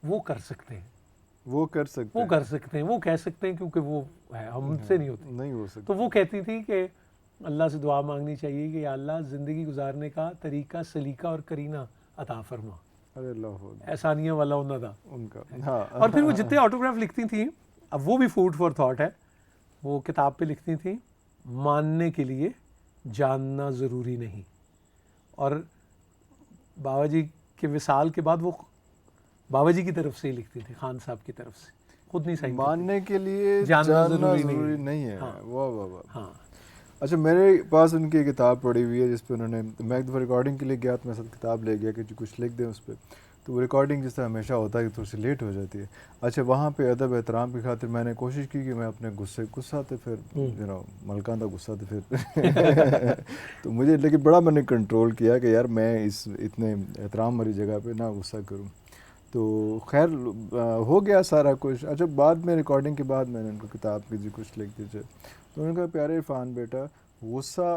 वो कर सकते हैं, वो कह सकते हैं, क्योंकि वो है, हमसे नहीं होती, नहीं हो सकती। तो वो कहती थी कि अल्लाह से दुआ मांगनी चाहिए कि या अल्लाह ज़िंदगी गुजारने का तरीका, सलीका और करीना अता फरमा। एहसानियाँ वाला होना था उनका, हाँ। और फिर वो जितने ऑटोग्राफ लिखती थी, अब वो भी फूड फॉर थॉट है, वो किताब पे लिखती थी, मानने के लिए जानना ज़रूरी नहीं। और बाबा जी के विसाल के बाद वो बाबा जी की तरफ से ही लिखती थी, खान साहब की तरफ से, खुद नहीं सही, मानने के लिए जानना ज़रूरी नहीं है। हाँ, वाह वाह वाह, हाँ। अच्छा, मेरे पास उनकी किताब पड़ी हुई है जिस पे उन्होंने, मैं एक दफ़ा रिकॉर्डिंग के लिए गया तो मेरे साथ किताब ले गया कि जो कुछ लिख दें उस पर, तो वो रिकॉर्डिंग जिस तरह हमेशा होता है कि थोड़ी सी लेट हो जाती है। अच्छा, वहाँ पे अदब एहतराम की खातिर मैंने कोशिश की कि मैं अपने गुस्सा तो फिर मलकान का गुस्सा तो फिर तो मुझे, लेकिन बड़ा मैंने कंट्रोल किया कि यार मैं इस इतने एहतराम वाली जगह पे ना गुस्सा करूँ। तो खैर हो गया सारा कुछ। अच्छा, बाद में रिकॉर्डिंग के बाद मैंने उनको किताब की जी कुछ लिख दीजिए, तो उन्होंने कहा प्यारे इरफान बेटा, गुस्सा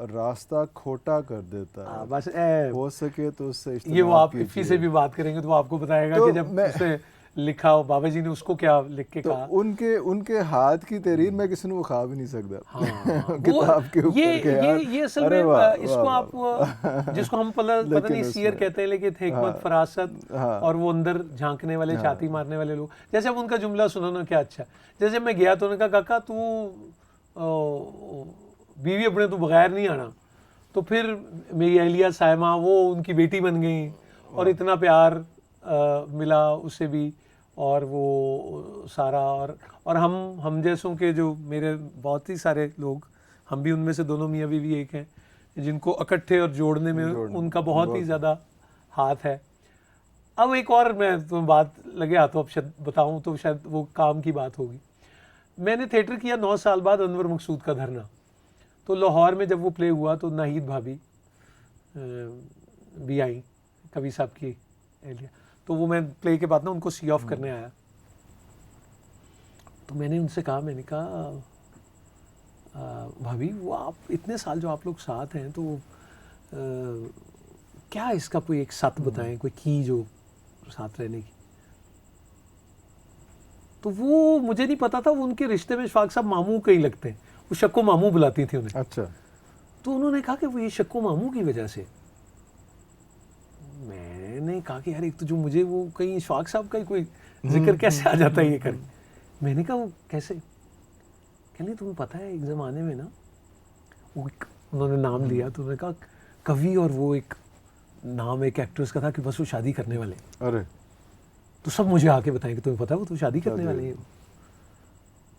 रास्ता खोटा कर देता है, बस हो सके तो उससे इस्तेमाल ये वो आप इफ़ी से भी बात करेंगे तो वो आपको बताएगा तो कि जब उसने लिखा हो, बाबा जी ने उसको क्या लिख के कहा, उनके हाथ की तहरीर में किसी ने वो खा भी नहीं सकता। हाँ, किताब के ऊपर ये असल में इसको आप जिसको हम पता नहीं सीयर कहते हैं, लेकिन हिकमत, फरासत और वो अंदर झांकने वाले, छाती मारने वाले लोग। जैसे अब उनका जुमला सुनो ना, क्या अच्छा। जैसे मैं गया तो उन्होंने कहा काका तू बीवी अपने तो बगैर नहीं आना, तो फिर मेरी अहलिया सायमा वो उनकी बेटी बन गई और इतना प्यार मिला उससे भी, और वो सारा, और हम जैसों के जो मेरे बहुत ही सारे लोग, हम भी उनमें से दोनों मियाँ बीवी एक हैं, जिनको इकट्ठे और जोड़ने में उनका बहुत ही ज़्यादा हाथ है। अब एक और मैं तो बात लगे हाथों अब शायद बताऊं तो शायद वो काम की बात होगी। मैंने थिएटर किया 9 साल बाद अनवर मकसूद का धरना, तो लाहौर में जब वो प्ले हुआ तो नाहिद भाभी भी आई, कवि साहब की एलिया, तो वो मैं प्ले के बाद ना उनको सी ऑफ करने आया। तो मैंने उनसे कहा, मैंने कहा भाभी वो आप इतने साल जो आप लोग साथ हैं तो क्या इसका कोई एक सत बताएं, कोई की जो साथ रहने की। तो वो मुझे नहीं पता था, वो उनके रिश्ते में इशफाक साहब मामू कहीं लगते हैं, वो शक्को मामू बुलाती थी उन्हें। अच्छा। तो उन्होंने कहा कि वो ये शक्को मामू की वजह से। मैंने कहा कि यार एक तो जो मुझे वो कहीं इशफाक साहब का ही कोई जिक्र कैसे आ जाता है ये कर। मैंने कहा वो कैसे, कहने तुम्हें पता है एक ज़माने में ना वो उन्होंने नाम लिया, तो उन्होंने कहा कवि और वो एक नाम एक एक्ट्रेस का था कि बस वो शादी करने वाले। अरे तो सब मुझे आके बताएं कि तुम्हें पता है वो तो शादी करने वाले हैं,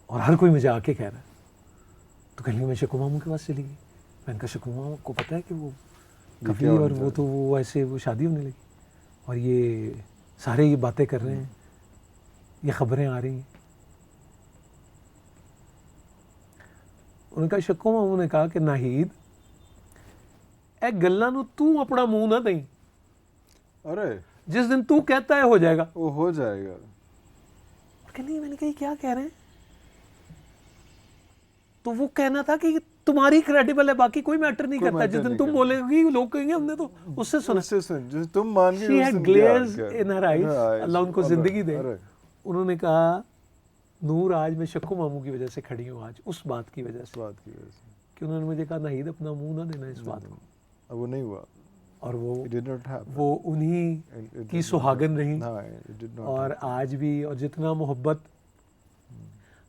और हर कोई मुझे आके कह रहा है। तो कह मैं शक्को मामू के पास चली गई। मैंने कहा शक्को मामू को पता है कि वो कवि और वो तो वो ऐसे वो शादी होने लगी, और ये सारे ये बातें कर रहे हैं, ये खबरें आ रही हैं। उन्होंने कहा शक्को मामू ने कहा कि नाहिद ए गल्लां नूं तू अपना मुंह ना दई, अरे जिस दिन तू कहता है हो जाएगा, वो हो जाएगा। नहीं मैंने कहा क्या कह रहे हैं। तो वो कहना था कि तुम्हारी क्रेडिबल है, बाकी कोई मैटर नहीं करता, जिस दिन तुम बोलेगी लोग कहेंगे हमने तो उससे सुना। जिस तुम मान गए, She had glares in her eyes, अल्लाह उनको जिंदगी दे। उन्होंने कहा नूर आज मैं शक्को मामू की वजह से खड़ी हूँ, आज उस बात की वजह से कि उन्होंने मुझे कहा नाहिद अपना मुंह ना देना इस बात को। अब वो नहीं हुआ, और वो उन्हीं की सुहागन रही। और आज भी, और जितना मोहब्बत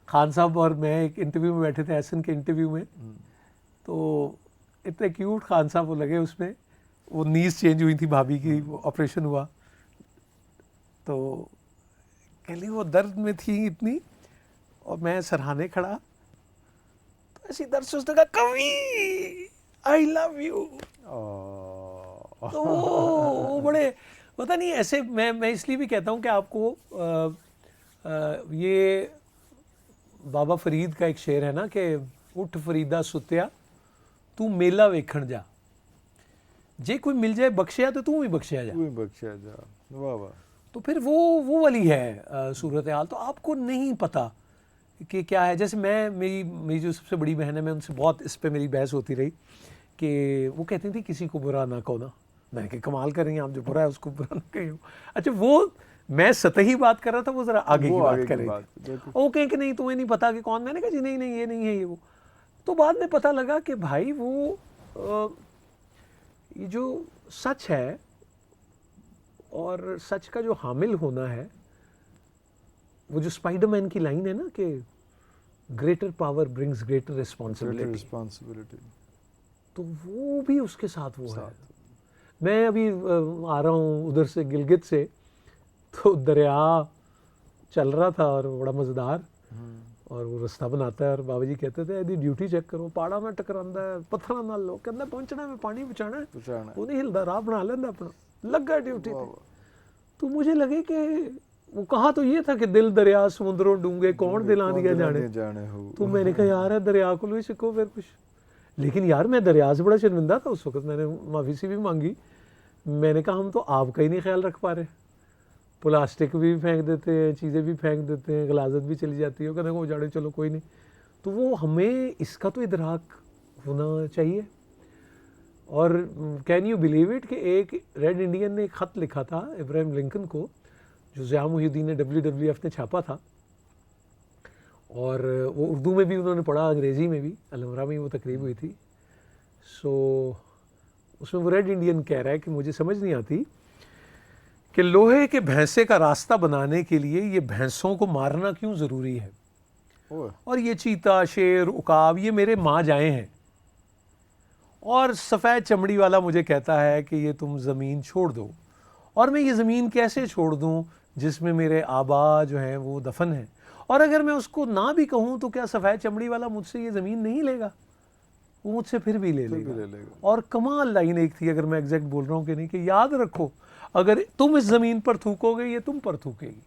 खान साहब और मैं एक इंटरव्यू में बैठे थे, एहसन के इंटरव्यू में, तो इतने क्यूट खान साहब वो लगे उसमें, वो नीज चेंज हुई थी भाभी की, वो ऑपरेशन हुआ, तो कहली वो दर्द में थी इतनी, और मैं सरहाने खड़ा, तो ऐसी दर्द से उसने कहा कवि आई लव यू। तो वो बड़े पता नहीं ऐसे, मैं इसलिए भी कहता हूँ कि आपको ये बाबा फरीद का एक शेर है ना कि उठ फरीदा सुत्या तू मेला वेखण जा, जे कोई मिल जाए बख्शिया तो तू भी बख्शिया जा। वाह वाह। तो फिर वो वाली है सूरत हाल। तो आपको नहीं पता कि क्या है। जैसे मेरी जो सबसे बड़ी बहन है, मैं उनसे बहुत इस पे मेरी बहस होती रही कि वो कहती थी किसी को बुरा ना कहो ना। मैंने कहा कमाल कर रही हैं आप, जो बुरा है उसको बुरा ना कहो। अच्छा वो मैं सतही बात कर रहा था, वो जरा आगे की बात कर रही थी। वो कहें कि नहीं तुम्हें नहीं पता कि कौन। मैंने कहा जी नहीं ये नहीं है ये वो। तो बाद में पता लगा कि भाई वो ये जो सच है और सच का जो हामिल होना है, वो जो स्पाइडरमैन की लाइन है ना कि greater power brings greater responsibility, तो वो भी उसके साथ वो है। मैं अभी आ रहा हूँ उधर से गिलगित से, तो दरिया चल रहा था और बड़ा मज़ेदार, और वो रास्ता बनाता है, और बाबा जी कहते थे यदि ड्यूटी चेक करो, पहाड़ा में टकरांदा है पत्थर नाल लो, कहता पहुंचना में पानी बचाना है, वो नहीं हिलदा, राह बना लेंदा अपना, लग गया ड्यूटी पे। तो मुझे लगे कि वो कहा तो ये था कि दिल दरिया समुद्रों डूंगे कौन दिलां दिया जाने। तो मैंने कहा यार है दरिया को भी सिखो फिर कुछ। लेकिन यार मैं दरिया से बड़ा शर्मिंदा था उस वक्त, मैंने माफ़ी सी भी मांगी। मैंने कहा हम तो आपका ही नहीं ख्याल रख पा रहे, प्लास्टिक भी फेंक देते हैं, चीज़ें भी फेंक देते हैं, गलाजत भी चली जाती है, कहने को उजाड़े चलो कोई नहीं। तो वो हमें इसका तो इदराक होना चाहिए। और कैन यू बिलीव इट कि एक रेड इंडियन ने एक ख़त लिखा था इब्राहिम लिंकन को, जो ज़िया मुहिउद्दीन ने WWF ने छापा था, और वो उर्दू में भी उन्होंने पढ़ा, अंग्रेज़ी में भी, अलमरा में वो तकरीब हुई थी। सो उसमें वो रेड इंडियन कह रहा है कि मुझे समझ नहीं आती कि लोहे के भैंसे का रास्ता बनाने के लिए ये भैंसों को मारना क्यों ज़रूरी है, और ये चीता शेर उकाब ये मेरे माँ जाए हैं, और सफ़ेद चमड़ी वाला मुझे कहता है कि ये तुम ज़मीन छोड़ दो, और मैं ये ज़मीन कैसे छोड़ दूं जिसमें मेरे आबा जो हैं वो दफन हैं, और अगर मैं उसको ना भी कहूं तो क्या सफ़ेद चमड़ी वाला मुझसे ये ज़मीन नहीं लेगा? वो मुझसे फिर भी ले लेगा। और कमाल लाइन एक थी, अगर मैं एग्जैक्ट बोल रहा हूँ कि नहीं, कि याद रखो अगर तुम इस ज़मीन पर थूकोगे ये तुम पर थूकेगी।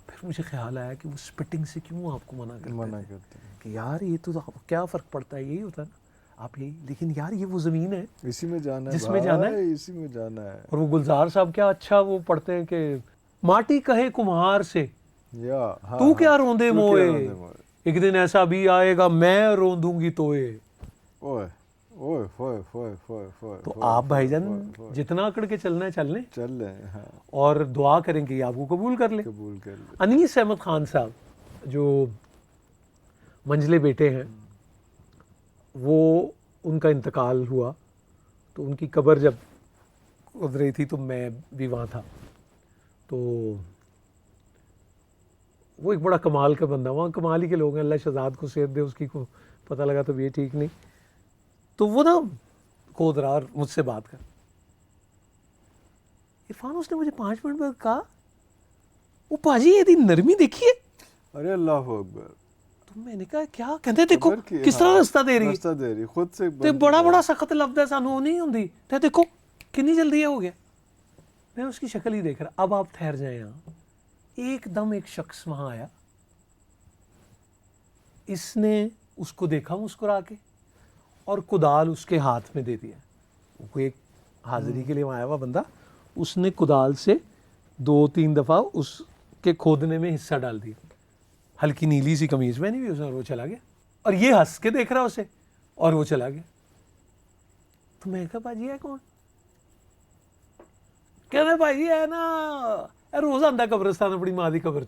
फिर मुझे ख्याल आया कि वो स्पिटिंग से क्यों आपको मना करते हैं कि यार ये तो क्या फ़र्क पड़ता है, यही होता है ना आप यही, लेकिन यार ये वो ज़मीन है इसी में जाना है, जिसमें जाना है, इसी में जाना है। और वो गुलजार साहब क्या अच्छा वो पढ़ते हैं कि माटी कहे कुम्हार से तू क्या रोंदे मोए, एक दिन ऐसा भी आएगा मैं रोंदूंगी तोए। ओए ओए ओए ओए ओए ओए। तो आप भाईजान जितना अकड़ के चलना है चल लें, हाँ। और दुआ करेंगे आपको कबूल कर ले। अनीस अहमद खान साहब जो मंझले बेटे हैं, वो उनका इंतकाल हुआ तो उनकी कब्र जब उध रही थी तो मैं भी वहाँ था। तो वो एक बड़ा कमाल का बंदा, वहाँ कमाल ही के लोग हैं, अल्लाह शहजाद को सेहत दे, उसकी को पता लगा तो ये ठीक नहीं। तो वो ना कोदरार मुझसे बात कर, इरफान उसने मुझे 5 मिनट बाद कहा, वो पाजी ये दी नरमी देखिए। अरे अल्लाह अकबर। तो मैंने कहा क्या? कहते देखो किस तरह रास्ता दे रही है खुद से, ते बड़ा बड़ा सख्त लफ्ज़ है, सानू नहीं होंदी, ते देखो कितनी जल्दी हो गया। मैं उसकी शक्ल ही देख रहा। अब आप ठहर जाए यहाँ, एकदम एक शख्स वहाँ आया, इसने उसको देखा मुस्कुरा के और कुदाल उसके हाथ में दे दिया। वो एक हाजिरी के लिए वहाँ आया हुआ बंदा, उसने कुदाल से 2-3 दफ़ा उसके खोदने में हिस्सा डाल दिया। हल्की नीली सी कमीज पहनी हुई उसने, और वो चला गया, और ये हंस के देख रहा उसे, और वो चला गया। तो मैं कहा भाजी है कौन? कहते भाजी है ना रोज आंदा कब्रिस्तान अपनी माँ की कबर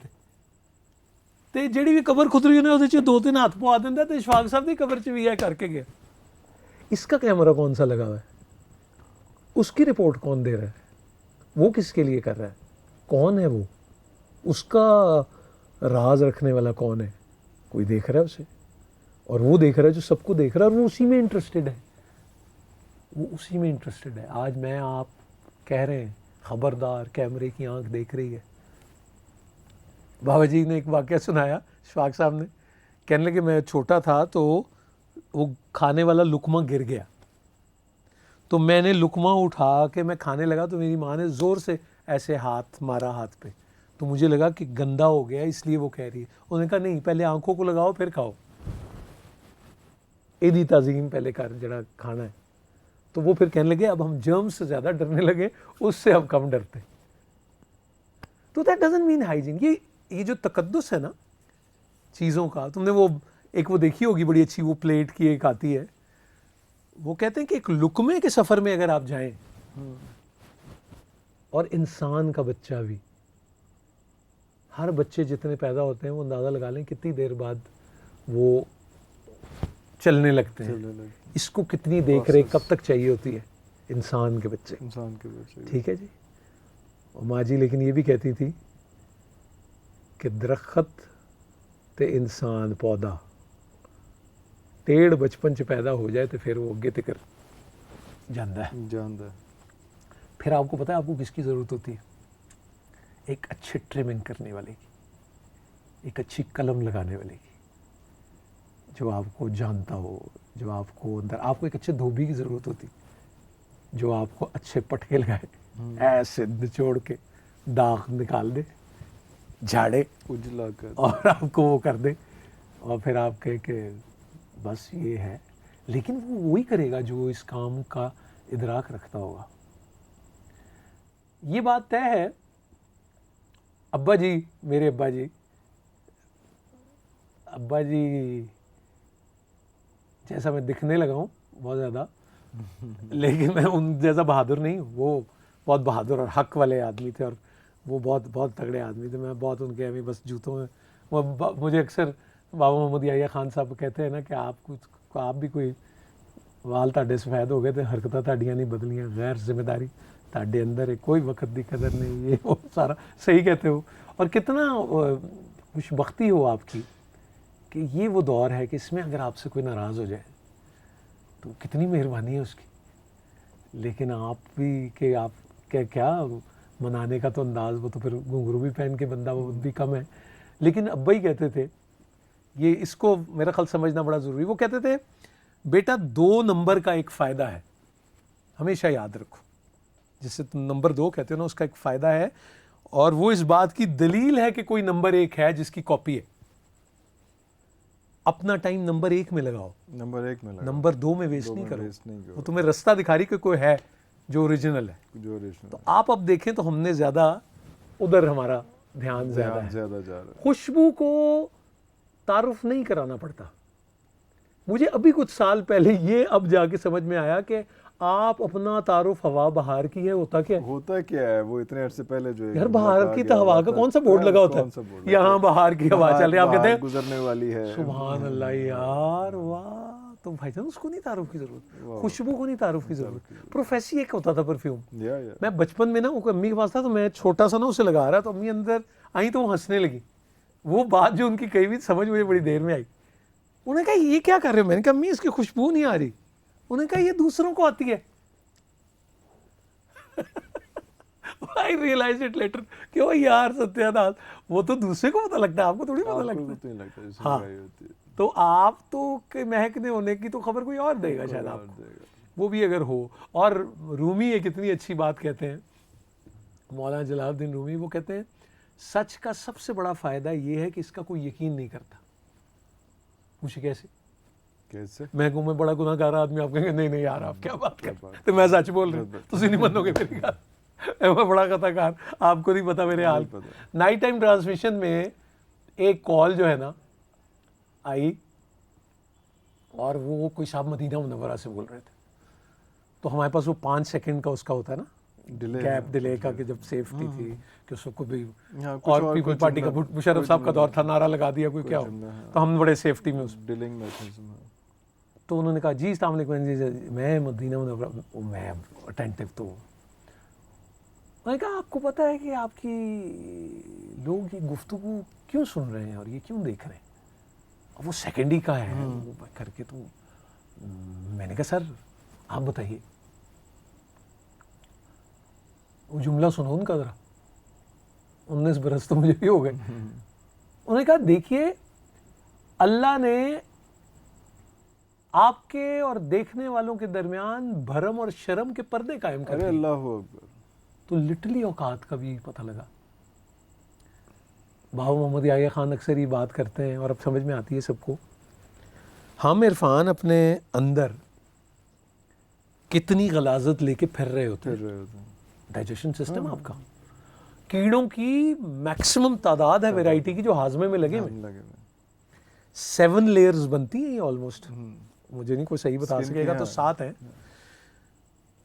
ते जिहड़ी भी कबर खुदरी ने उहदे च 2-3 हाथ पवा दिंदा, ते इशफाक साहब की कबर च भी है करके गया। इसका कैमरा कौन सा लगा हुआ है, उसकी रिपोर्ट कौन दे रहा है, वो किसके लिए कर रहा है, कौन है वो, उसका राज रखने वाला कौन है? कोई देख रहा है उसे, और वो देख रहा है जो सबको देख रहा है, और वो उसी में इंटरेस्टेड है, वो उसी में इंटरेस्टेड है। आज मैं आप कह रहे हैं खबरदार, कैमरे की आंख देख रही है। बाबा जी ने एक वाक़या सुनाया, शफाक साहब ने, कहने लगे मैं छोटा था तो वो खाने वाला लुकमा गिर गया, तो मैंने लुकमा उठा के मैं खाने लगा, तो मेरी माँ ने ज़ोर से ऐसे हाथ मारा हाथ पे, तो मुझे लगा कि गंदा हो गया इसलिए वो कह रही है। उन्होंने कहा नहीं, पहले आंखों को लगाओ फिर खाओ, इदी ताज़ीम पहले कर जड़ा खाना है। तो वो फिर कहने लगे अब हम जर्म से ज़्यादा डरने लगे, उससे हम कम डरते। तो दैट डजंट मीन हाइजीन। ये जो तकद्दुस है ना चीज़ों का, तुमने वो एक वो देखी होगी बड़ी अच्छी, वो प्लेट की एक आती है, वो कहते हैं कि एक लुकमे के सफ़र में अगर आप जाएं, और इंसान का बच्चा भी, हर बच्चे जितने पैदा होते हैं वो अंदाज़ा लगा लें कितनी देर बाद वो चलने लगते हैं। इसको कितनी देख रेख कब तक चाहिए होती है इंसान के बच्चे, ठीक है जी। और माँ जी लेकिन ये भी कहती थी कि दरख्त ते इंसान पौधा टेढ़ बचपन च पैदा हो जाए तो फिर वो अगे तक जाता है। फिर आपको पता है आपको किसकी ज़रूरत होती है? एक अच्छी ट्रिमिंग करने वाले की, एक अच्छी कलम लगाने वाले की, जो आपको जानता हो, जो आपको अंदर, आपको एक अच्छे धोबी की ज़रूरत होती, जो आपको अच्छे पटके लगाए, ऐसे निचोड़ के दाग निकाल दे, झाड़े, उजला कर, और आपको वो कर दे, और फिर आप कहे कि बस ये है। लेकिन वो वही करेगा जो इस काम का इदराक रखता होगा। ये बात तय है, अब्बा जी, मेरे अब्बा जी जैसा मैं दिखने लगा हूँ बहुत ज़्यादा, लेकिन मैं उन जैसा बहादुर नहीं हूँ। वो बहुत बहादुर और हक वाले आदमी थे, और वो बहुत बहुत तगड़े आदमी थे। मैं बहुत उनके अभी बस जूतों में, वो मुझे अक्सर बाबा मोहम्मद याहिया खान साहब कहते हैं ना कि आप भी कोई वाल ताड़े सफ़ैद हो गए तो हरकतां ताड़ियां नहीं बदलियां, गैर जिम्मेदारी ताड़े अंदर है, कोई वक्त की कदर नहीं, ये वो सारा सही कहते हो। और कितना खुशबख्ती हो आपकी कि ये वो दौर है कि इसमें अगर आपसे कोई नाराज़ हो जाए तो कितनी मेहरबानी है उसकी। लेकिन आप भी कि आप क्या मनाने का तो अंदाज, वो तो फिर घुंघरू भी पहन के बंदा वो भी कम है। लेकिन अब्बा ही कहते थे, ये इसको मेरा ख्याल समझना बड़ा ज़रूरी, वो कहते थे बेटा 2 नंबर का एक फ़ायदा है, हमेशा याद रखो। जिससे तुम नंबर 2 कहते हो ना, उसका एक फ़ायदा है, और वो इस बात की दलील है कि कोई नंबर 1 है जिसकी कॉपी है। अपना टाइम नंबर 1 में लगाओ, नंबर 1 में लगा, नंबर 2 में वेस्ट दो नहीं में करो। waste नहीं करो। वो तुम्हें रास्ता दिखा रही कि कोई है जो ओरिजिनल है। जो original तो आप अब देखें तो हमने ज़्यादा उधर हमारा ध्यान ज़्यादा है। ज़्यादा जा रहा है। खुशबू को तारुफ नहीं कराना पड़ता। मुझे अभी कुछ साल पहले ये अब जाके समझ में आया कि आप अपना तारुफ हवा बहार की है, होता क्या है? होता क्या है, वो इतने अर्से पहले जो यार बाहर की तो हवा का कौन सा बोर्ड लगा होता है? यहाँ बाहर की हवा चल रही है, आप कहते हैं गुजरने वाली है। सुभान अल्लाह यार, वाह। तो भाईजान उसको नहीं तारुफ की जरूरत, खुशबू को नहीं तारुफ की जरूरत। प्रोफेसी एक होता था परफ्यूम। मैं बचपन में ना वो अम्मी के पास था, तो मैं छोटा सा ना उसे लगा रहा, तो अम्मी अंदर आई तो वो हंसने लगी। वो बात जो उनकी कही हुई समझ मुझे बड़ी देर में आई। उन्होंने कहा ये क्या कर रहे हो? मैंने कहा अम्मी इसकी खुशबू नहीं आ रही। उन्होंने कहा ये दूसरों को आती है। I realized it later कि ओ यार सत्यानाश, वो तो दूसरे को पता लगता है, आपको थोड़ी पता लगता है। हाँ, तो आप तो के महकने होने की तो खबर कोई और देगा शायद आपको, वो भी अगर हो। और रूमी एक इतनी अच्छी बात कहते हैं, मौलाना जलालुद्दीन रूमी, वो कहते हैं सच का सबसे बड़ा फायदा ये है कि इसका कोई यकीन नहीं करता। मुझे कैसे मैं कहूँ मैं बड़ा गुनाहगार आदमी, आप कहेंगे नहीं नहीं यार आप क्या बात कर, तो मैं सच बोल रहा हूँ, तुम नहीं मानोगे मेरी बात। मैं बड़ा खतरनाक, आपको नहीं पता मेरे हाल। नाइट टाइम ट्रांसमिशन में एक कॉल जो है ना आई, और वो कोई साहब मदीना मुनव्वरा से बोल रहे थे। तो हमारे पास वो 5 सेकंड का उसका होता है ना गैप डिले का, कि जब सेफ्टी थी कि उसको भी, और पीपल पार्टी का मुशर्रफ साहब का दौर था, नारा लगा दिया कोई क्या हो, तो हम बड़े सेफ्टी में उस डिलिंग में। तो उन्होंने कहा जी अस्सलाम वालेकुम जी, मैं मदीना मुनव्वरा, मैं अटेंटिव। तो मैंने कहा आपको पता है कि आपकी लोग ये गुफ्तगू क्यों सुन रहे हैं और ये क्यों देख रहे हैं? अब वो सेकेंड ही का है वो करके। तो मैंने कहा सर आप बताइए, वो जुमला सुनो उनका ज़रा, 19 बरस तो मुझे भी हो गए। उन्होंने कहा देखिए अल्लाह ने आपके और देखने वालों के दरमियान भरम और शर्म के पर्दे कायम कर दिए। अल्लाह हू अकबर। तो लिटरली औकात का भी पता लगा। बाबा मोहम्मद याह्या खान अक्सर ये बात करते हैं और अब समझ में आती है सबको। हम इरफान अपने अंदर कितनी गलाजत लेके फिर रहे होते हैं। डाइजेशन सिस्टम आपका, कीड़ों की मैक्सिमम तादाद है वैरायटी की जो हाजमे में लगे हुए। 7 लेयर्स बनती हैं ये ऑलमोस्ट, मुझे नहीं कोई सही बता सकेगा, तो 7 है।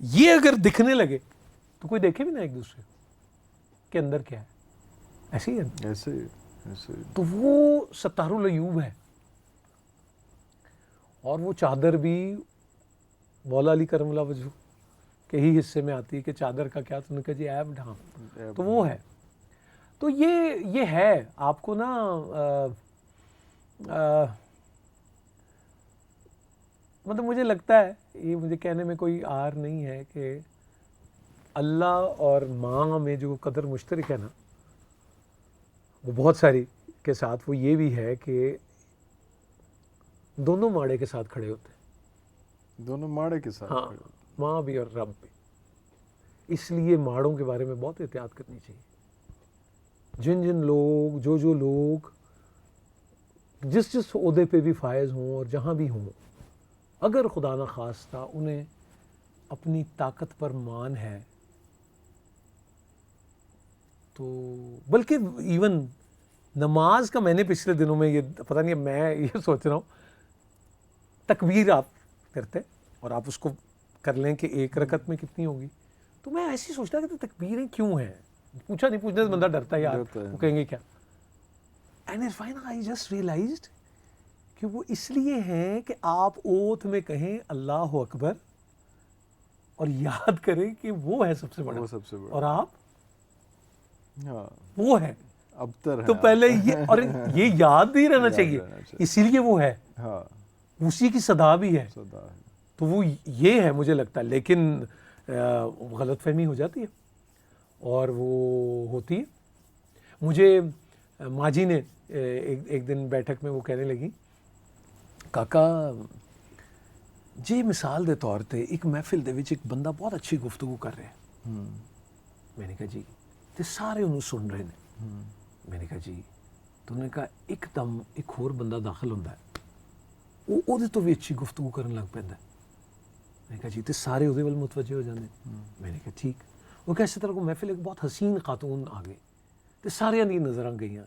ये अगर दिखने लगे तो कोई देखे भी ना एक दूसरे के अंदर क्या है, ऐसे ही है। ऐसे तो वो सत्तारुल अयूब है। और वो चादर भी मौला अली करमला वजह के ही हिस्से में आती है कि चादर का क्या, तुमने कहा जी ऐब ढांप, तो वो है। तो ये है आपको ना मतलब मुझे लगता है, ये मुझे कहने में कोई आर नहीं है कि अल्लाह और माँ में जो कदर मुश्तरक है ना, वो बहुत सारी के साथ वो ये भी है कि दोनों माड़े के साथ खड़े होते हैं। दोनों माड़े के साथ, हाँ, माँ भी और रब भी। इसलिए माड़ों के बारे में बहुत एहतियात करनी चाहिए। जिन लोग जो लोग जिस ओहदे पे भी फायज हों और जहाँ भी हों, अगर खुदा न खास्ता उन्हें अपनी ताकत पर मान है, तो बल्कि इवन नमाज का, मैंने पिछले दिनों में ये पता नहीं, मैं ये सोच रहा हूँ, तकबीर आप करते और आप उसको कर लें कि एक रकत में कितनी होगी, तो मैं ऐसे ही सोचता कि तो तकबीरें क्यों हैं? पूछा नहीं, पूछने से बंदा डरता है यार, वो कहेंगे क्या। And it's fine, I just realized कि वो इसलिए हैं कि आप ओथ में कहें अल्लाह अकबर और याद करें कि वो है सबसे बड़ा, और आप वो है अबतर है। तो पहले ये और ये याद नहीं रहना चाहिए, इसीलिए वो है, उसी की सदा भी है। तो वो ये है मुझे लगता है। लेकिन गलतफहमी हो जाती है और वो होती है। मुझे माँ जी ने एक दिन बैठक में वो कहने लगी, काका जी मिसाल दे तौर पे एक महफिल दे विच एक बंदा बहुत अच्छी गुफ्तगू कर रहा है। मैंने कहा जी ते सारे उन्होंने सुन रहे हैं। मैंने कहा जी, तो उन्होंने कहा एकदम एक होर बंदा दाखिल होता है वो ਉਹਦੇ ਤੋਂ ਵੀ अच्छी गुफ्तगू करन लग पैंदा। मैंने कहा जी तो सारे ਉਹਦੇ ਵੱਲ मुतवज्जे हो जाते। मैंने कहा ठीक। वो कहा इस तरह को महफिल एक बहुत हसीन खातून आ गई तो सारियां दी नज़रां गईयां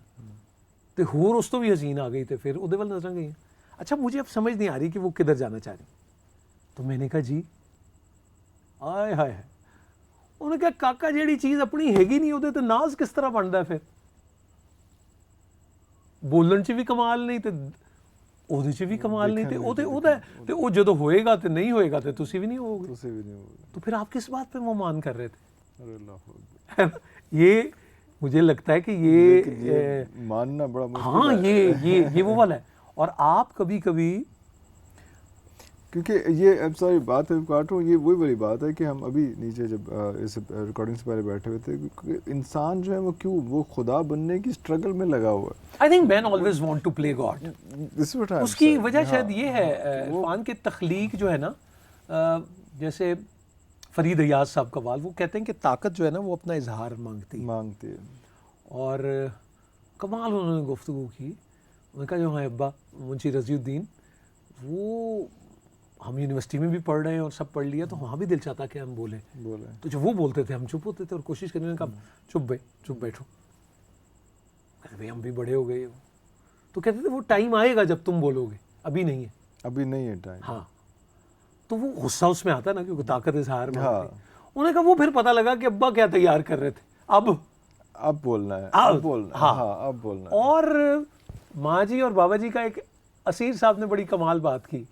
तो होर उस तो भी हसीन आ गई तो फिर ਉਹਦੇ ਵੱਲ नज़रां गईयां। अच्छा मुझे अब समझ नहीं आ रही कि वो किधर जाना चाह रही। तो मैंने कहा जी आए हाय, उन्होंने कहा काका ਜਿਹੜੀ चीज़ अपनी हैगी नहीं ਉਹਦੇ ਤੇ नाज किस तरह बनता फिर। बोलन च भी कमाल नहीं तो ਉਹਦੇ ਚ भी कमाल नहीं तो ਉਹਦਾ ਤੇ ਉਹ ਜਦੋਂ ਹੋਏਗਾ ਤੇ नहीं होएगा तो तुसी भी नहीं होगे। तुसी भी नहीं होगे। तो फिर आप किस बात पे मोहमान कर रहे थे? अरे अल्लाह, है ना? ये मुझे लगता है कि ये मानना बड़ा मुश्किल हाँ है। ये वो वाला है। और आप कभी कभी, क्योंकि ये अब सारी बात है काट रहा हूँ, ये वही वाली बात है कि हम अभी नीचे जब इस रिकॉर्डिंग से पहले बैठे हुए थे कि इंसान जो है वो क्यों वो खुदा बनने की स्ट्रगल में लगा हुआ है। I think man always want to play God. उसकी वजह शायद ये है इरफान के तख्लीक जो है ना, जैसे फरीद अयाज साहब का वाल, वो कहते हैं कि ताकत जो है ना वो अपना इजहार मांगती है। और कमाल उन्होंने गुफ्तगू की। उन्होंने कहा जो हाँ अब्बा मुंशी रज़ीउद्दीन, वो हम यूनिवर्सिटी में भी पढ़ रहे हैं और सब पढ़ लिया तो वहाँ भी दिल चाहता कि हम बोले। तो जो वो बोलते थे हम चुप होते थे और कोशिश करने में कहा चुप बैठो। कहते भाई हम भी बड़े हो गए हो। तो कहते थे वो टाइम आएगा जब तुम बोलोगे, अभी नहीं है टाइम। हाँ, तो वो गुस्सा उसमें आता है ना क्योंकि ताकत इजहार में। हाँ। उन्होंने कहा वो फिर पता लगा कि अब्बा क्या तैयार कर रहे थे, अब बोलना है, अब बोलना है। हाँ, अब बोलना है। और माँ जी और बाबा जी का एक असीर साहब ने बड़ी कमाल बात की।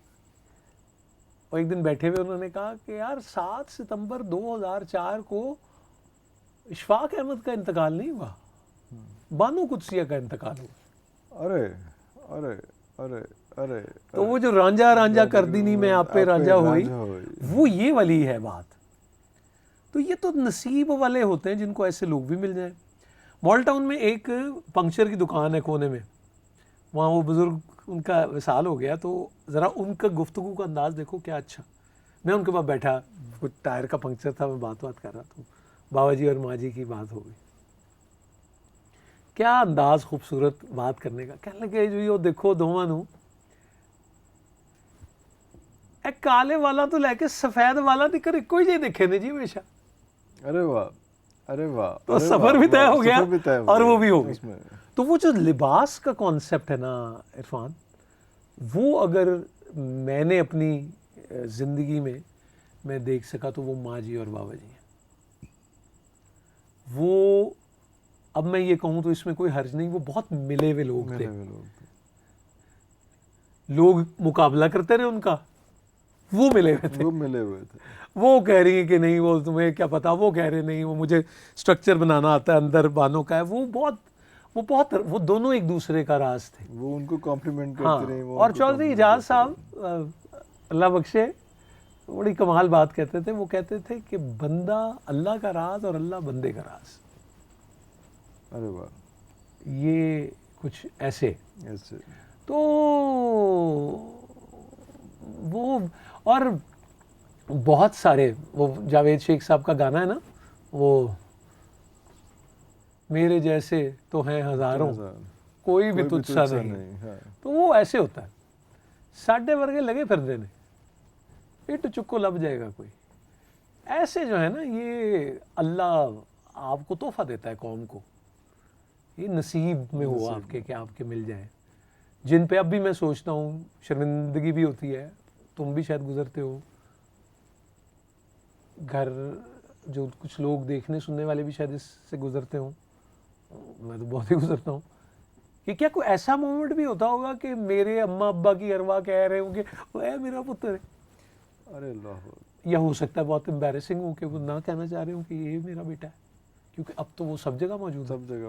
और एक दिन बैठे हुए उन्होंने कहा कि यार 7 सितंबर 2004 को इशफाक अहमद का इंतकाल नहीं हुआ, बानो कुदसिया का इंतकाल हुआ। अरे तो वो जो रांझा कर दी नहीं मैं आप पे रांझा हुई, वो ये वाली है बात। तो ये तो नसीब वाले होते हैं जिनको ऐसे लोग भी मिल जाएं। मॉल टाउन में एक पंक्चर की दुकान है कोने में, वहाँ वो बुजुर्ग उनका विसाल हो गया, तो ज़रा उनका गुफ्तगू का अंदाज़ देखो क्या अच्छा। मैं उनके पास बैठा, कुछ टायर का पंक्चर था, मैं बात कर रहा था, बाबा जी और माँ जी की बात हो गई। क्या अंदाज़ खूबसूरत बात करने का। कहने लगे जो यो देखो दोवां नूं ए काले वाला तो लैके सफ़ेद वाला दिक्कर इको ही देखे ने जी हमेशा। अरे वाह। तो सफ़र भी तय हो गया और वो भी हो गई। तो वो जो लिबास का कॉन्सेप्ट है ना इरफान, वो अगर मैंने अपनी ज़िंदगी में मैं देख सका तो वो माँ जी और बाबा जी हैं। वो अब मैं ये कहूँ तो इसमें कोई हर्ज नहीं, वो बहुत मिले हुए लोग थे। लोग मुकाबला करते रहे उनका, वो मिले हुए थे। वो कह रही है कि नहीं वो तुम्हें क्या पता, वो कह रहे नहीं वो मुझे स्ट्रक्चर बनाना आता है अंदर बानों का है। वो दोनों एक दूसरे का राज थे। वो उनको कॉम्प्लीमेंट करते रहे। और चौधरी इजाज साहब अल्लाह बख्शे बड़ी कमाल बात कहते थे। वो कहते थे कि बंदा अल्लाह का राज और अल्लाह बंदे का राज। अरे वाह, ये कुछ ऐसे तो वो। और बहुत सारे, वो जावेद शेख साहब का गाना है ना, वो मेरे जैसे तो हैं हजारों कोई भी तुझसा नहीं। हाँ। तो वो ऐसे होता है, साढ़े वर्गे लगे फिरते ने, इट चुक्को लब जाएगा कोई। ऐसे जो है ना, ये अल्लाह आपको तोहफा देता है कौम को, ये नसीब में हो आपके कि आपके मिल जाए, जिन पे अब भी मैं सोचता हूँ शर्मिंदगी भी होती है। तुम भी शायद गुजरते हो, घर जो कुछ लोग देखने सुनने वाले भी शायद इससे गुजरते हो, मैं तो बहुत ही गुजरता हूँ कि क्या कोई ऐसा मोमेंट भी होता होगा कि मेरे अम्मा अब्बा की अरवा कह रहे होंगे वह मेरा पुत्र है। अरे अल्लाह। या हो सकता है बहुत एम्बैरेसिंग हो कि वो ना कहना चाह रहे हो कि ये मेरा बेटा है, क्योंकि अब तो वो सब जगह मौजूद है।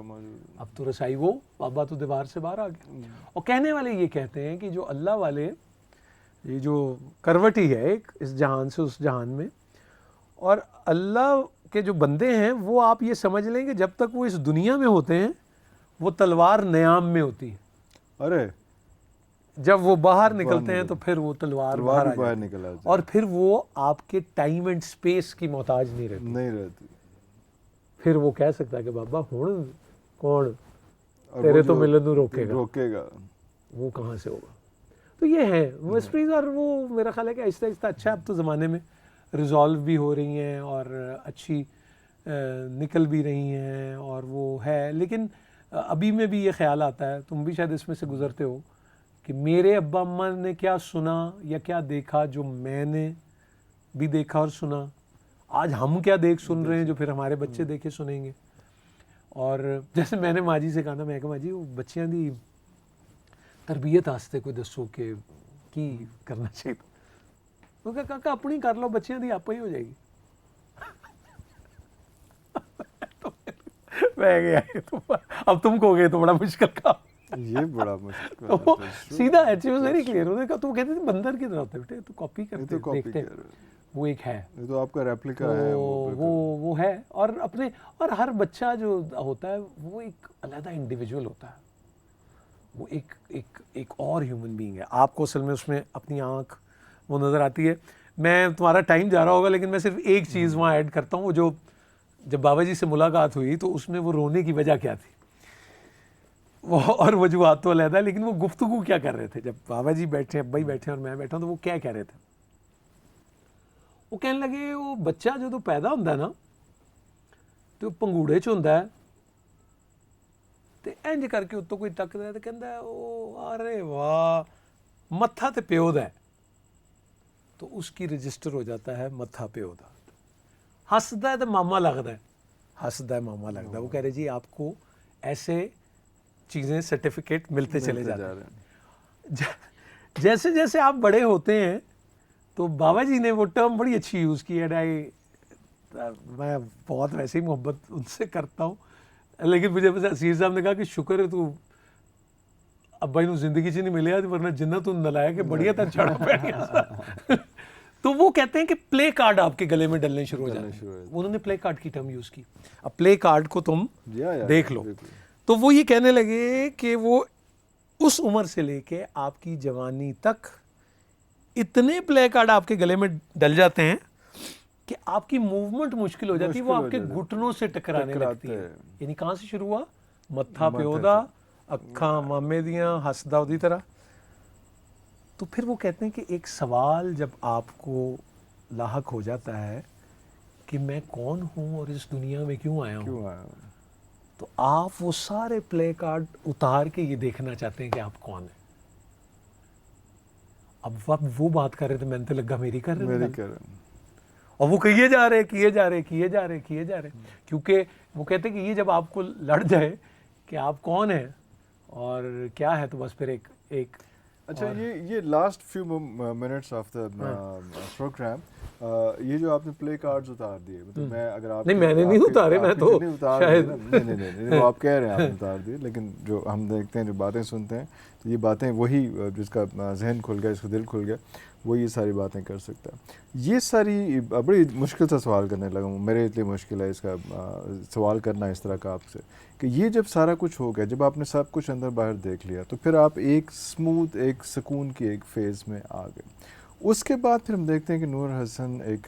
अब तो रसाई वो बाबा तो दीवार से बाहर आ गया। और कहने वाले ये कहते हैं कि जो अल्लाह वाले, ये जो करवटी है एक इस जहान से उस जहान में, और अल्लाह के जो बंदे हैं वो आप ये समझ लें कि जब तक वो इस दुनिया में होते हैं वो तलवार न्याम में होती है, अरे जब वो बाहर निकलते हैं तो फिर वो तलवार बाहर आ बाहर जाती है। निकल आती और फिर वो आपके टाइम एंड स्पेस की मोहताज नहीं रहती। नहीं रहती। फिर वो कह सकता है कि बाबा हुण कौन और तेरे वो तो जो मिलन रोकेगा, रोकेगा। वो कहाँ से होगा। तो ये है मिस्ट्रीज, और वो मेरा ख्याल है कि आहिस्ता आहिस्ता अच्छा अब तो ज़माने में रिजॉल्व भी हो रही हैं और अच्छी निकल भी रही हैं और वो है। लेकिन अभी में भी ये ख्याल आता है, तुम भी शायद इसमें से गुजरते हो, कि मेरे अब्बा अम्मा ने क्या सुना या क्या देखा जो मैंने भी देखा और सुना, आज हम क्या देख सुन रहे हैं जो फिर हमारे बच्चे देखे सुनेंगे। और जैसे मैंने माँ जी से कहा था, मैं कहा माँ जी वो बच्चियां दी तरबियत आस्ते कोई दसो कि की करना चाहिए। वो कहा काका अपनी कर लो, बच्चियां दी आप ही हो जाएगी। मैं गया अब तुम कहोगे तो बड़ा मुश्किल काम। ये बड़ा मुश्किल तो वो है। सीधा एच वाज वेरी क्लियर। उन्होंने कहा, तो वो कहते थे बंदर की तरह होते बेटे, तो कॉपी करते तो कॉपी देखते कर, वो एक है, ये तो आपका रेप्लिका तो है वो है। और अपने, और हर बच्चा जो होता है वो एक अलग इंडिविजुअल होता है, वो एक और ह्यूमन बीइंग है। आपको असल में उसमें अपनी आँख वो नज़र आती है। मैं तुम्हारा टाइम जा रहा होगा लेकिन मैं सिर्फ एक चीज़ वहाँ ऐड करता हूँ। वो जो जब बाबा जी से मुलाकात हुई तो उसमें वो रोने की वजह क्या थी, वो और वजूहत तो अलग है, लेकिन वो गुफ्तगू क्या कर रहे थे जब बाबा जी बैठे, अब्बा जी बैठे और मैं बैठा हूँ, तो वो क्या कह रहे थे। वो कहने लगे वो बच्चा जो तो पैदा होंदा है ना तो पंगूड़े च होंदा है ते इंज करके उत्तों कोई तकदा है ते कहंदा है ओ अरे वाह मत्था ते प्यो दा है, तो उसकी रजिस्टर हो जाता है मत्था प्यो दा। हसदा है तो मामा लगता है, हसदा है मामा लगता है। वो कह रहे जी आपको ऐसे चीज़ें सर्टिफिकेट मिलते चले जाते हैं। जैसे जैसे आप बड़े होते हैं तो बाबा जी ने वो टर्म बड़ी अच्छी यूज़ की है। मैं बहुत वैसे ही मोहब्बत उनसे करता हूँ, लेकिन मुझे बस असीर साहब ने कहा कि शुक्र है तू अब्बा जी जिंदगी च नहीं मिले, वरना जिन्ना तू नलाया कि बढ़िया तर छाड़ा पै गया। तो वो कहते हैं कि प्ले कार्ड आपके गले में डलने शुरू हो जाते हैं। उन्होंने प्ले कार्ड की टर्म यूज़ की। अब प्ले कार्ड को तुम देख लो। तो वो ये कहने लगे कि वो उस उम्र से लेके आपकी जवानी तक इतने प्ले कार्ड आपके गले में डल जाते हैं कि आपकी मूवमेंट मुश्किल हो जाती है, वो आपके घुटनों से टकराने लगती है। यानी कहाँ से शुरू हुआ, मत्था प्यो दा, अखा मामे दियां, हसदा उदी तरह। तो फिर वो कहते हैं कि एक सवाल जब आपको लाहक हो जाता है कि मैं कौन हूँ और इस दुनिया में क्यों आया हूँ, तो आप वो सारे प्ले कार्ड उतार के ये देखना चाहते हैं कि आप कौन हैं। अब आप वो बात कर रहे थे, मैंने तो लगा मेरी कर रहे थे, और वो किए जा रहे क्योंकि वो कहते हैं कि ये जब आपको लड़ जाए कि आप कौन हैं और क्या है, तो बस फिर एक अच्छा ये last few minutes of the programme, ये जो आपने प्ले कार्ड्स उतार दिए, मतलब मैं अगर आप नहीं मैंने नहीं उतारे, मैं तो शायद नहीं वो आप कह रहे हैं आपने उतार दिए, लेकिन जो हम देखते हैं, जो बातें सुनते हैं, तो ये बातें वही जिसका जहन खुल गया, जिसका दिल खुल गया, वो ये सारी बातें कर सकता है। ये सारी बड़ी मुश्किल सा सवाल करने लगा हूँ, मेरे लिए मुश्किल है इसका सवाल करना इस तरह का आपसे, कि ये जब सारा कुछ हो गया, जब आपने सब कुछ अंदर बाहर देख लिया, तो फिर आप एक स्मूथ, एक सुकून की एक फेज़ में आ गए। उसके बाद फिर हम देखते हैं कि नूर हसन एक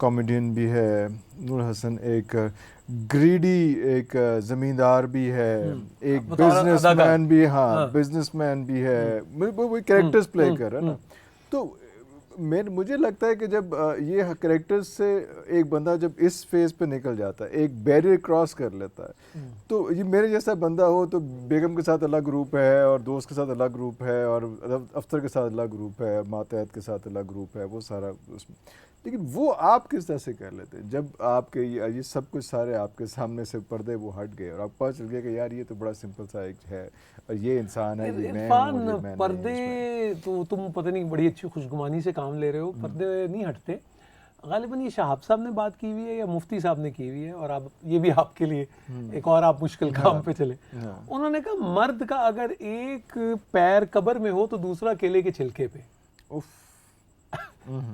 कॉमेडियन भी है, नूर हसन एक ग्रीडी एक ज़मींदार भी है, एक बिजनेसमैन भी, हाँ बिजनेसमैन भी है, वो कैरेक्टर्स प्ले कर रहा है ना। तो मुझे लगता है कि जब ये कैरेक्टर्स से एक बंदा जब इस फेज़ पे निकल जाता है, एक बैरियर क्रॉस कर लेता है, तो ये मेरे जैसा बंदा हो तो बेगम के साथ अलग ग्रुप है, और दोस्त के साथ अलग ग्रुप है, और अफ्तर के साथ अलग ग्रुप है, मातहत के साथ अलग ग्रुप है, वो सारा उसमें। लेकिन वो आप किस तरह से कर लेते हैं जब आपके ये सब कुछ सारे आपके सामने से पर्दे वो हट गए और आपको पता चल गया कि यार ये तो बड़ा सिंपल सा एक है, और ये इंसान है, ये मैं हूं, पर्दे तो तुम पता नहीं बड़ी अच्छी खुशगुमानी से काम ले रहे हो, पर्दे नहीं हटते। गालिबन ये शहाब साहब ने बात की हुई है या मुफ्ती साहब ने की हुई है, और आप ये भी आपके लिए एक और आप मुश्किल काम पे चले। उन्होंने कहा मर्द का अगर एक पैर कब्र में हो तो दूसरा केले के छिलके पे।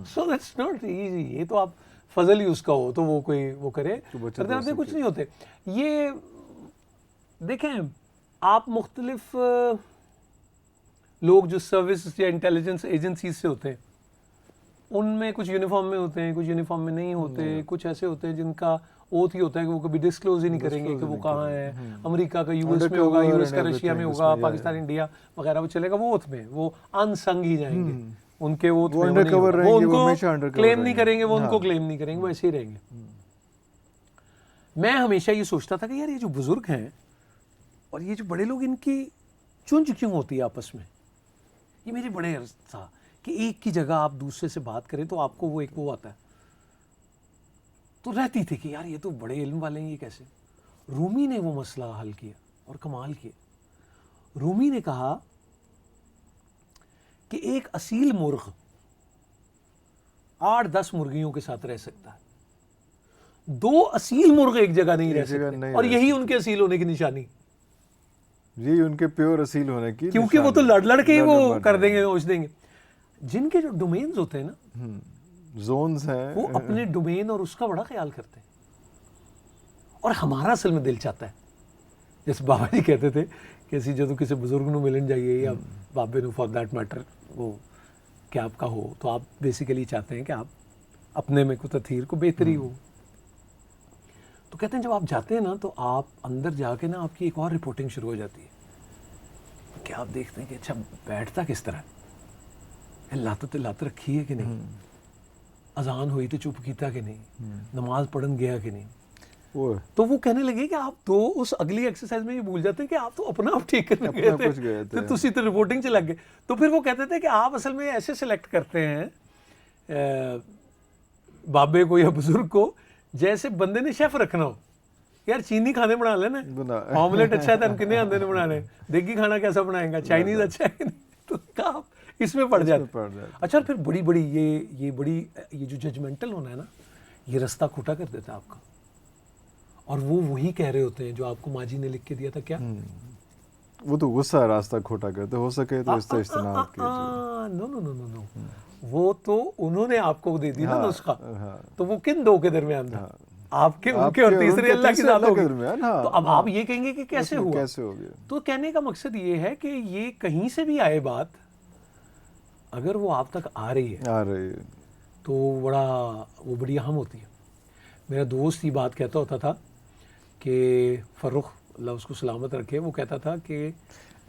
So that's not easy. ये तो आप फजल ही उसका हो तो वो कोई वो करे, तो बचत करते हो करते कुछ सके। नहीं होते। ये देखें, आप मुख्तलिफ लोग जो सर्विस या इंटेलिजेंस एजेंसीज से होते हैं, उनमें कुछ यूनिफॉर्म में होते हैं, कुछ यूनिफॉर्म में नहीं होते, कुछ ऐसे होते हैं जिनका ओथ ही होता है कि वो कभी डिस्क्लोज ही नहीं करेंगे कि वो कहाँ है, अमेरिका का यूएस में होगा, यूएस का रशिया में होगा, पाकिस्तान इंडिया वगैरह वो चलेगा, वो ओथ में, वो अनसंग ही जाएंगे, उनके ओथ वो में वो नहीं undercover होगा, वो रहेंगे, वो हमेशा उनको undercover क्लेम नहीं रहेंगे। करेंगे, वो उनको हाँ। क्लेम नहीं करेंगे, वो ऐसे ही रहेंगे। मैं हमेशा ये सोचता था कि यार ये जो बुजुर्ग हैं और ये जो बड़े लोग, इनकी चुंझ क्यों होती है आपस में, ये मेरे बड़े अर्ज था कि एक की जगह आप दूसरे से बात करें तो आपको वो एक वो आता है, तो रहती थी कि यार ये तो बड़े इल्म वाले हैं, ये कैसे। रूमी ने वो मसला हल किया और कमाल किया। रूमी ने कहा कि एक असील मुर्ग 8-10 मुर्गियों के साथ रह सकता है, 2 असील मुर्ग एक जगह नहीं रह जगह सकते, नहीं और रह यही उनके असील होने की निशानी, यही उनके प्योर असील होने की क्योंकि वो तो लड़ लड़ के ही वो लड़-लड़ कर मर देंगे, नोच देंगे। जिनके जो डोमेन्स होते हैं ना, जोन्स हैं, वो अपने डोमेन और उसका बड़ा ख्याल करते हैं, और हमारा असल में दिल चाहता है, जैसे बाबा जी कहते थे कि ਅਸੀਂ ਜਦੋਂ किसी बुजुर्ग ਨੂੰ मिलन जाइए या बाबे ਨੂੰ फॉर दैट मैटर वो कि आपका हो, तो आप बेसिकली चाहते हैं कि आप अपने में को तथीर को बेहतरी हो। तो कहते हैं जब आप जाते हैं ना तो आप अंदर जाके ना आपकी एक और रिपोर्टिंग शुरू हो जाती है कि आप देखते हैं कि अच्छा बैठता किस तरह है, लात रखी है कि नहीं, अजान हुई तो चुप कीता कि नहीं, नमाज पढ़न गया कि नहीं। तो वो कहने लगे कि आप तो उस अगली एक्सरसाइज में ये भूल जाते हैं कि आप तो अपना आप ठीक करने गए थे, तो तुसी तो रिपोर्टिंग च लग गए। तो फिर वो कहते थे कि आप असल में ऐसे सिलेक्ट करते हैं बाबे को या बुजुर्ग को जैसे बंदे ने शेफ रखना हो, यार चीनी खाने बना लेना, ऑमलेट अच्छा है तो कितने आंदे ने बनाने, देगी खाना कैसा बनाएगा, चाइनीज अच्छा है नहीं, तो आप इसमें पड़ जाते। अच्छा फिर बड़ी बड़ी ये जो जजमेंटल होना है ना, ये रास्ता खोटा कर देता है आपका, और वो वही कह रहे होते हैं जो आपको माजी ने लिख के दिया था, क्या वो तो गुस्सा रास्ता खोटा करते, हो सके तो इससे इज्तनाब कीजिए। No no no no no, वो तो उन्होंने आपको दे दी ना नुस्खा, तो वो किन दो के दरमियान था, आपके उनके और तीसरे अल्लाह की ज़ात होगी। तो अब आप ये कहेंगे कि कैसे हुआ, कैसे हो गया। तो कहने का मकसद ये है कि ये कहीं से भी आए बात, अगर वो आप तक आ रही है तो वो बड़ी अहम होती है। मेरा दोस्त ये बात कहता होता था कि फ़र्रुख अल्लाह उसको सलामत रखे, वो कहता था कि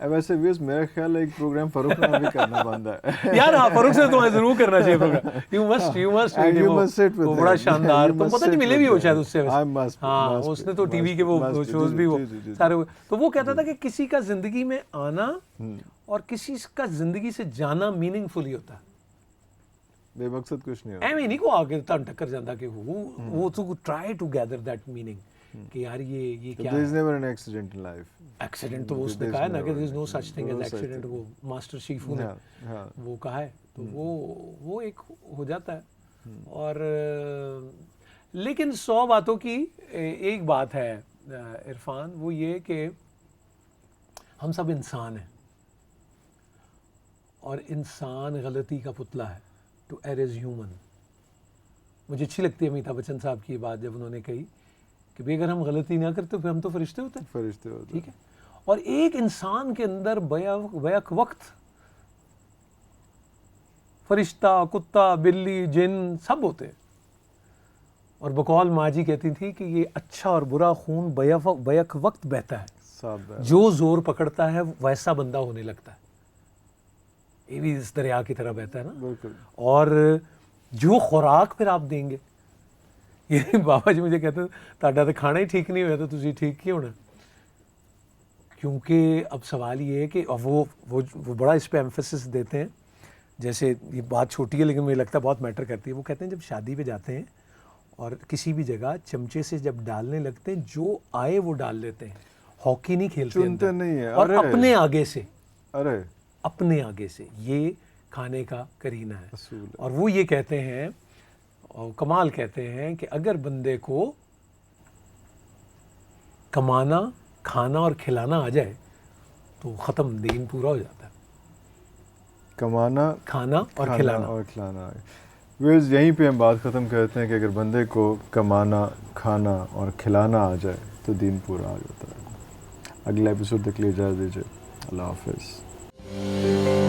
वैसे भी मेरा ख्याल है एक प्रोग्राम फरूख ने भी करना बनता है यार। हाँ, फरूख से तुम्हें जरूर करना चाहिए प्रोग्राम, यू मस्ट वो बड़ा शानदार, तो पता नहीं मिले भी हो शायद उससे। हाँ, उसने तो टीवी के वो शोज भी वो सारे, तो वो कहता था कि किसी का जिंदगी में आना और किसी का जिंदगी से जाना मीनिंगफुल ही होता है, बेमकसद कुछ नहीं होता। एवं नहीं को आगे तन टक्कर जाता कि वो to try to gather that meaning कि यार ये क्या है। Never an accident in life, accident तो वो उसने कहा है ना कि there is no such thing as accident, वो मास्टर शीफू ने वो कहा है, तो वो एक हो जाता है। और लेकिन 100 बातों की एक बात है इरफान, वो ये कि हम सब इंसान हैं और इंसान गलती का पुतला है, टू एयर इज ह्यूमन। मुझे अच्छी लगती है अमिताभ बच्चन साहब की ये बात जब उन्होंने कही कि भाई अगर हम गलती ना करते फिर हम तो फरिश्ते होते हैं, ठीक है। और एक इंसान के अंदर बैक वक्त फरिश्ता, कुत्ता, बिल्ली, जिन सब होते हैं। और बकौल माजी कहती थी कि ये अच्छा और बुरा खून बैक वक्त बहता है, जो जोर पकड़ता है वैसा बंदा होने लगता है। ये भी इस दरिया की तरह बहता है ना। और जो खुराक फिर आप देंगे, ये बाबा जी मुझे कहते ताड़ा तो खाना ही ठीक नहीं हुआ तो तुझे ठीक क्यों होना। क्योंकि अब सवाल ये है कि वो बड़ा इस पे एम्फेसिस देते हैं, जैसे ये बात छोटी है लेकिन मुझे लगता है बहुत मैटर करती है। वो कहते हैं जब शादी पे जाते हैं और किसी भी जगह चमचे से जब डालने लगते हैं, जो आए वो डाल लेते हैं, हॉकी नहीं खेलते, चुनते नहीं है। और अपने आगे से, अपने आगे से ये खाने का करीना है। और वो ये कहते हैं और कमाल कहते हैं कि अगर बंदे को कमाना, खाना और खिलाना आ जाए तो ख़त्म, दीन पूरा हो जाता है। कमाना, खाना और खिलाना। वेज यहीं पे हम बात ख़त्म करते हैं कि अगर बंदे को कमाना, खाना और खिलाना आ जाए तो दीन पूरा आ जाता है। अगला एपिसोड तक के लिए इजाज़त दीजिए। अल्लाह हाफ़िज़।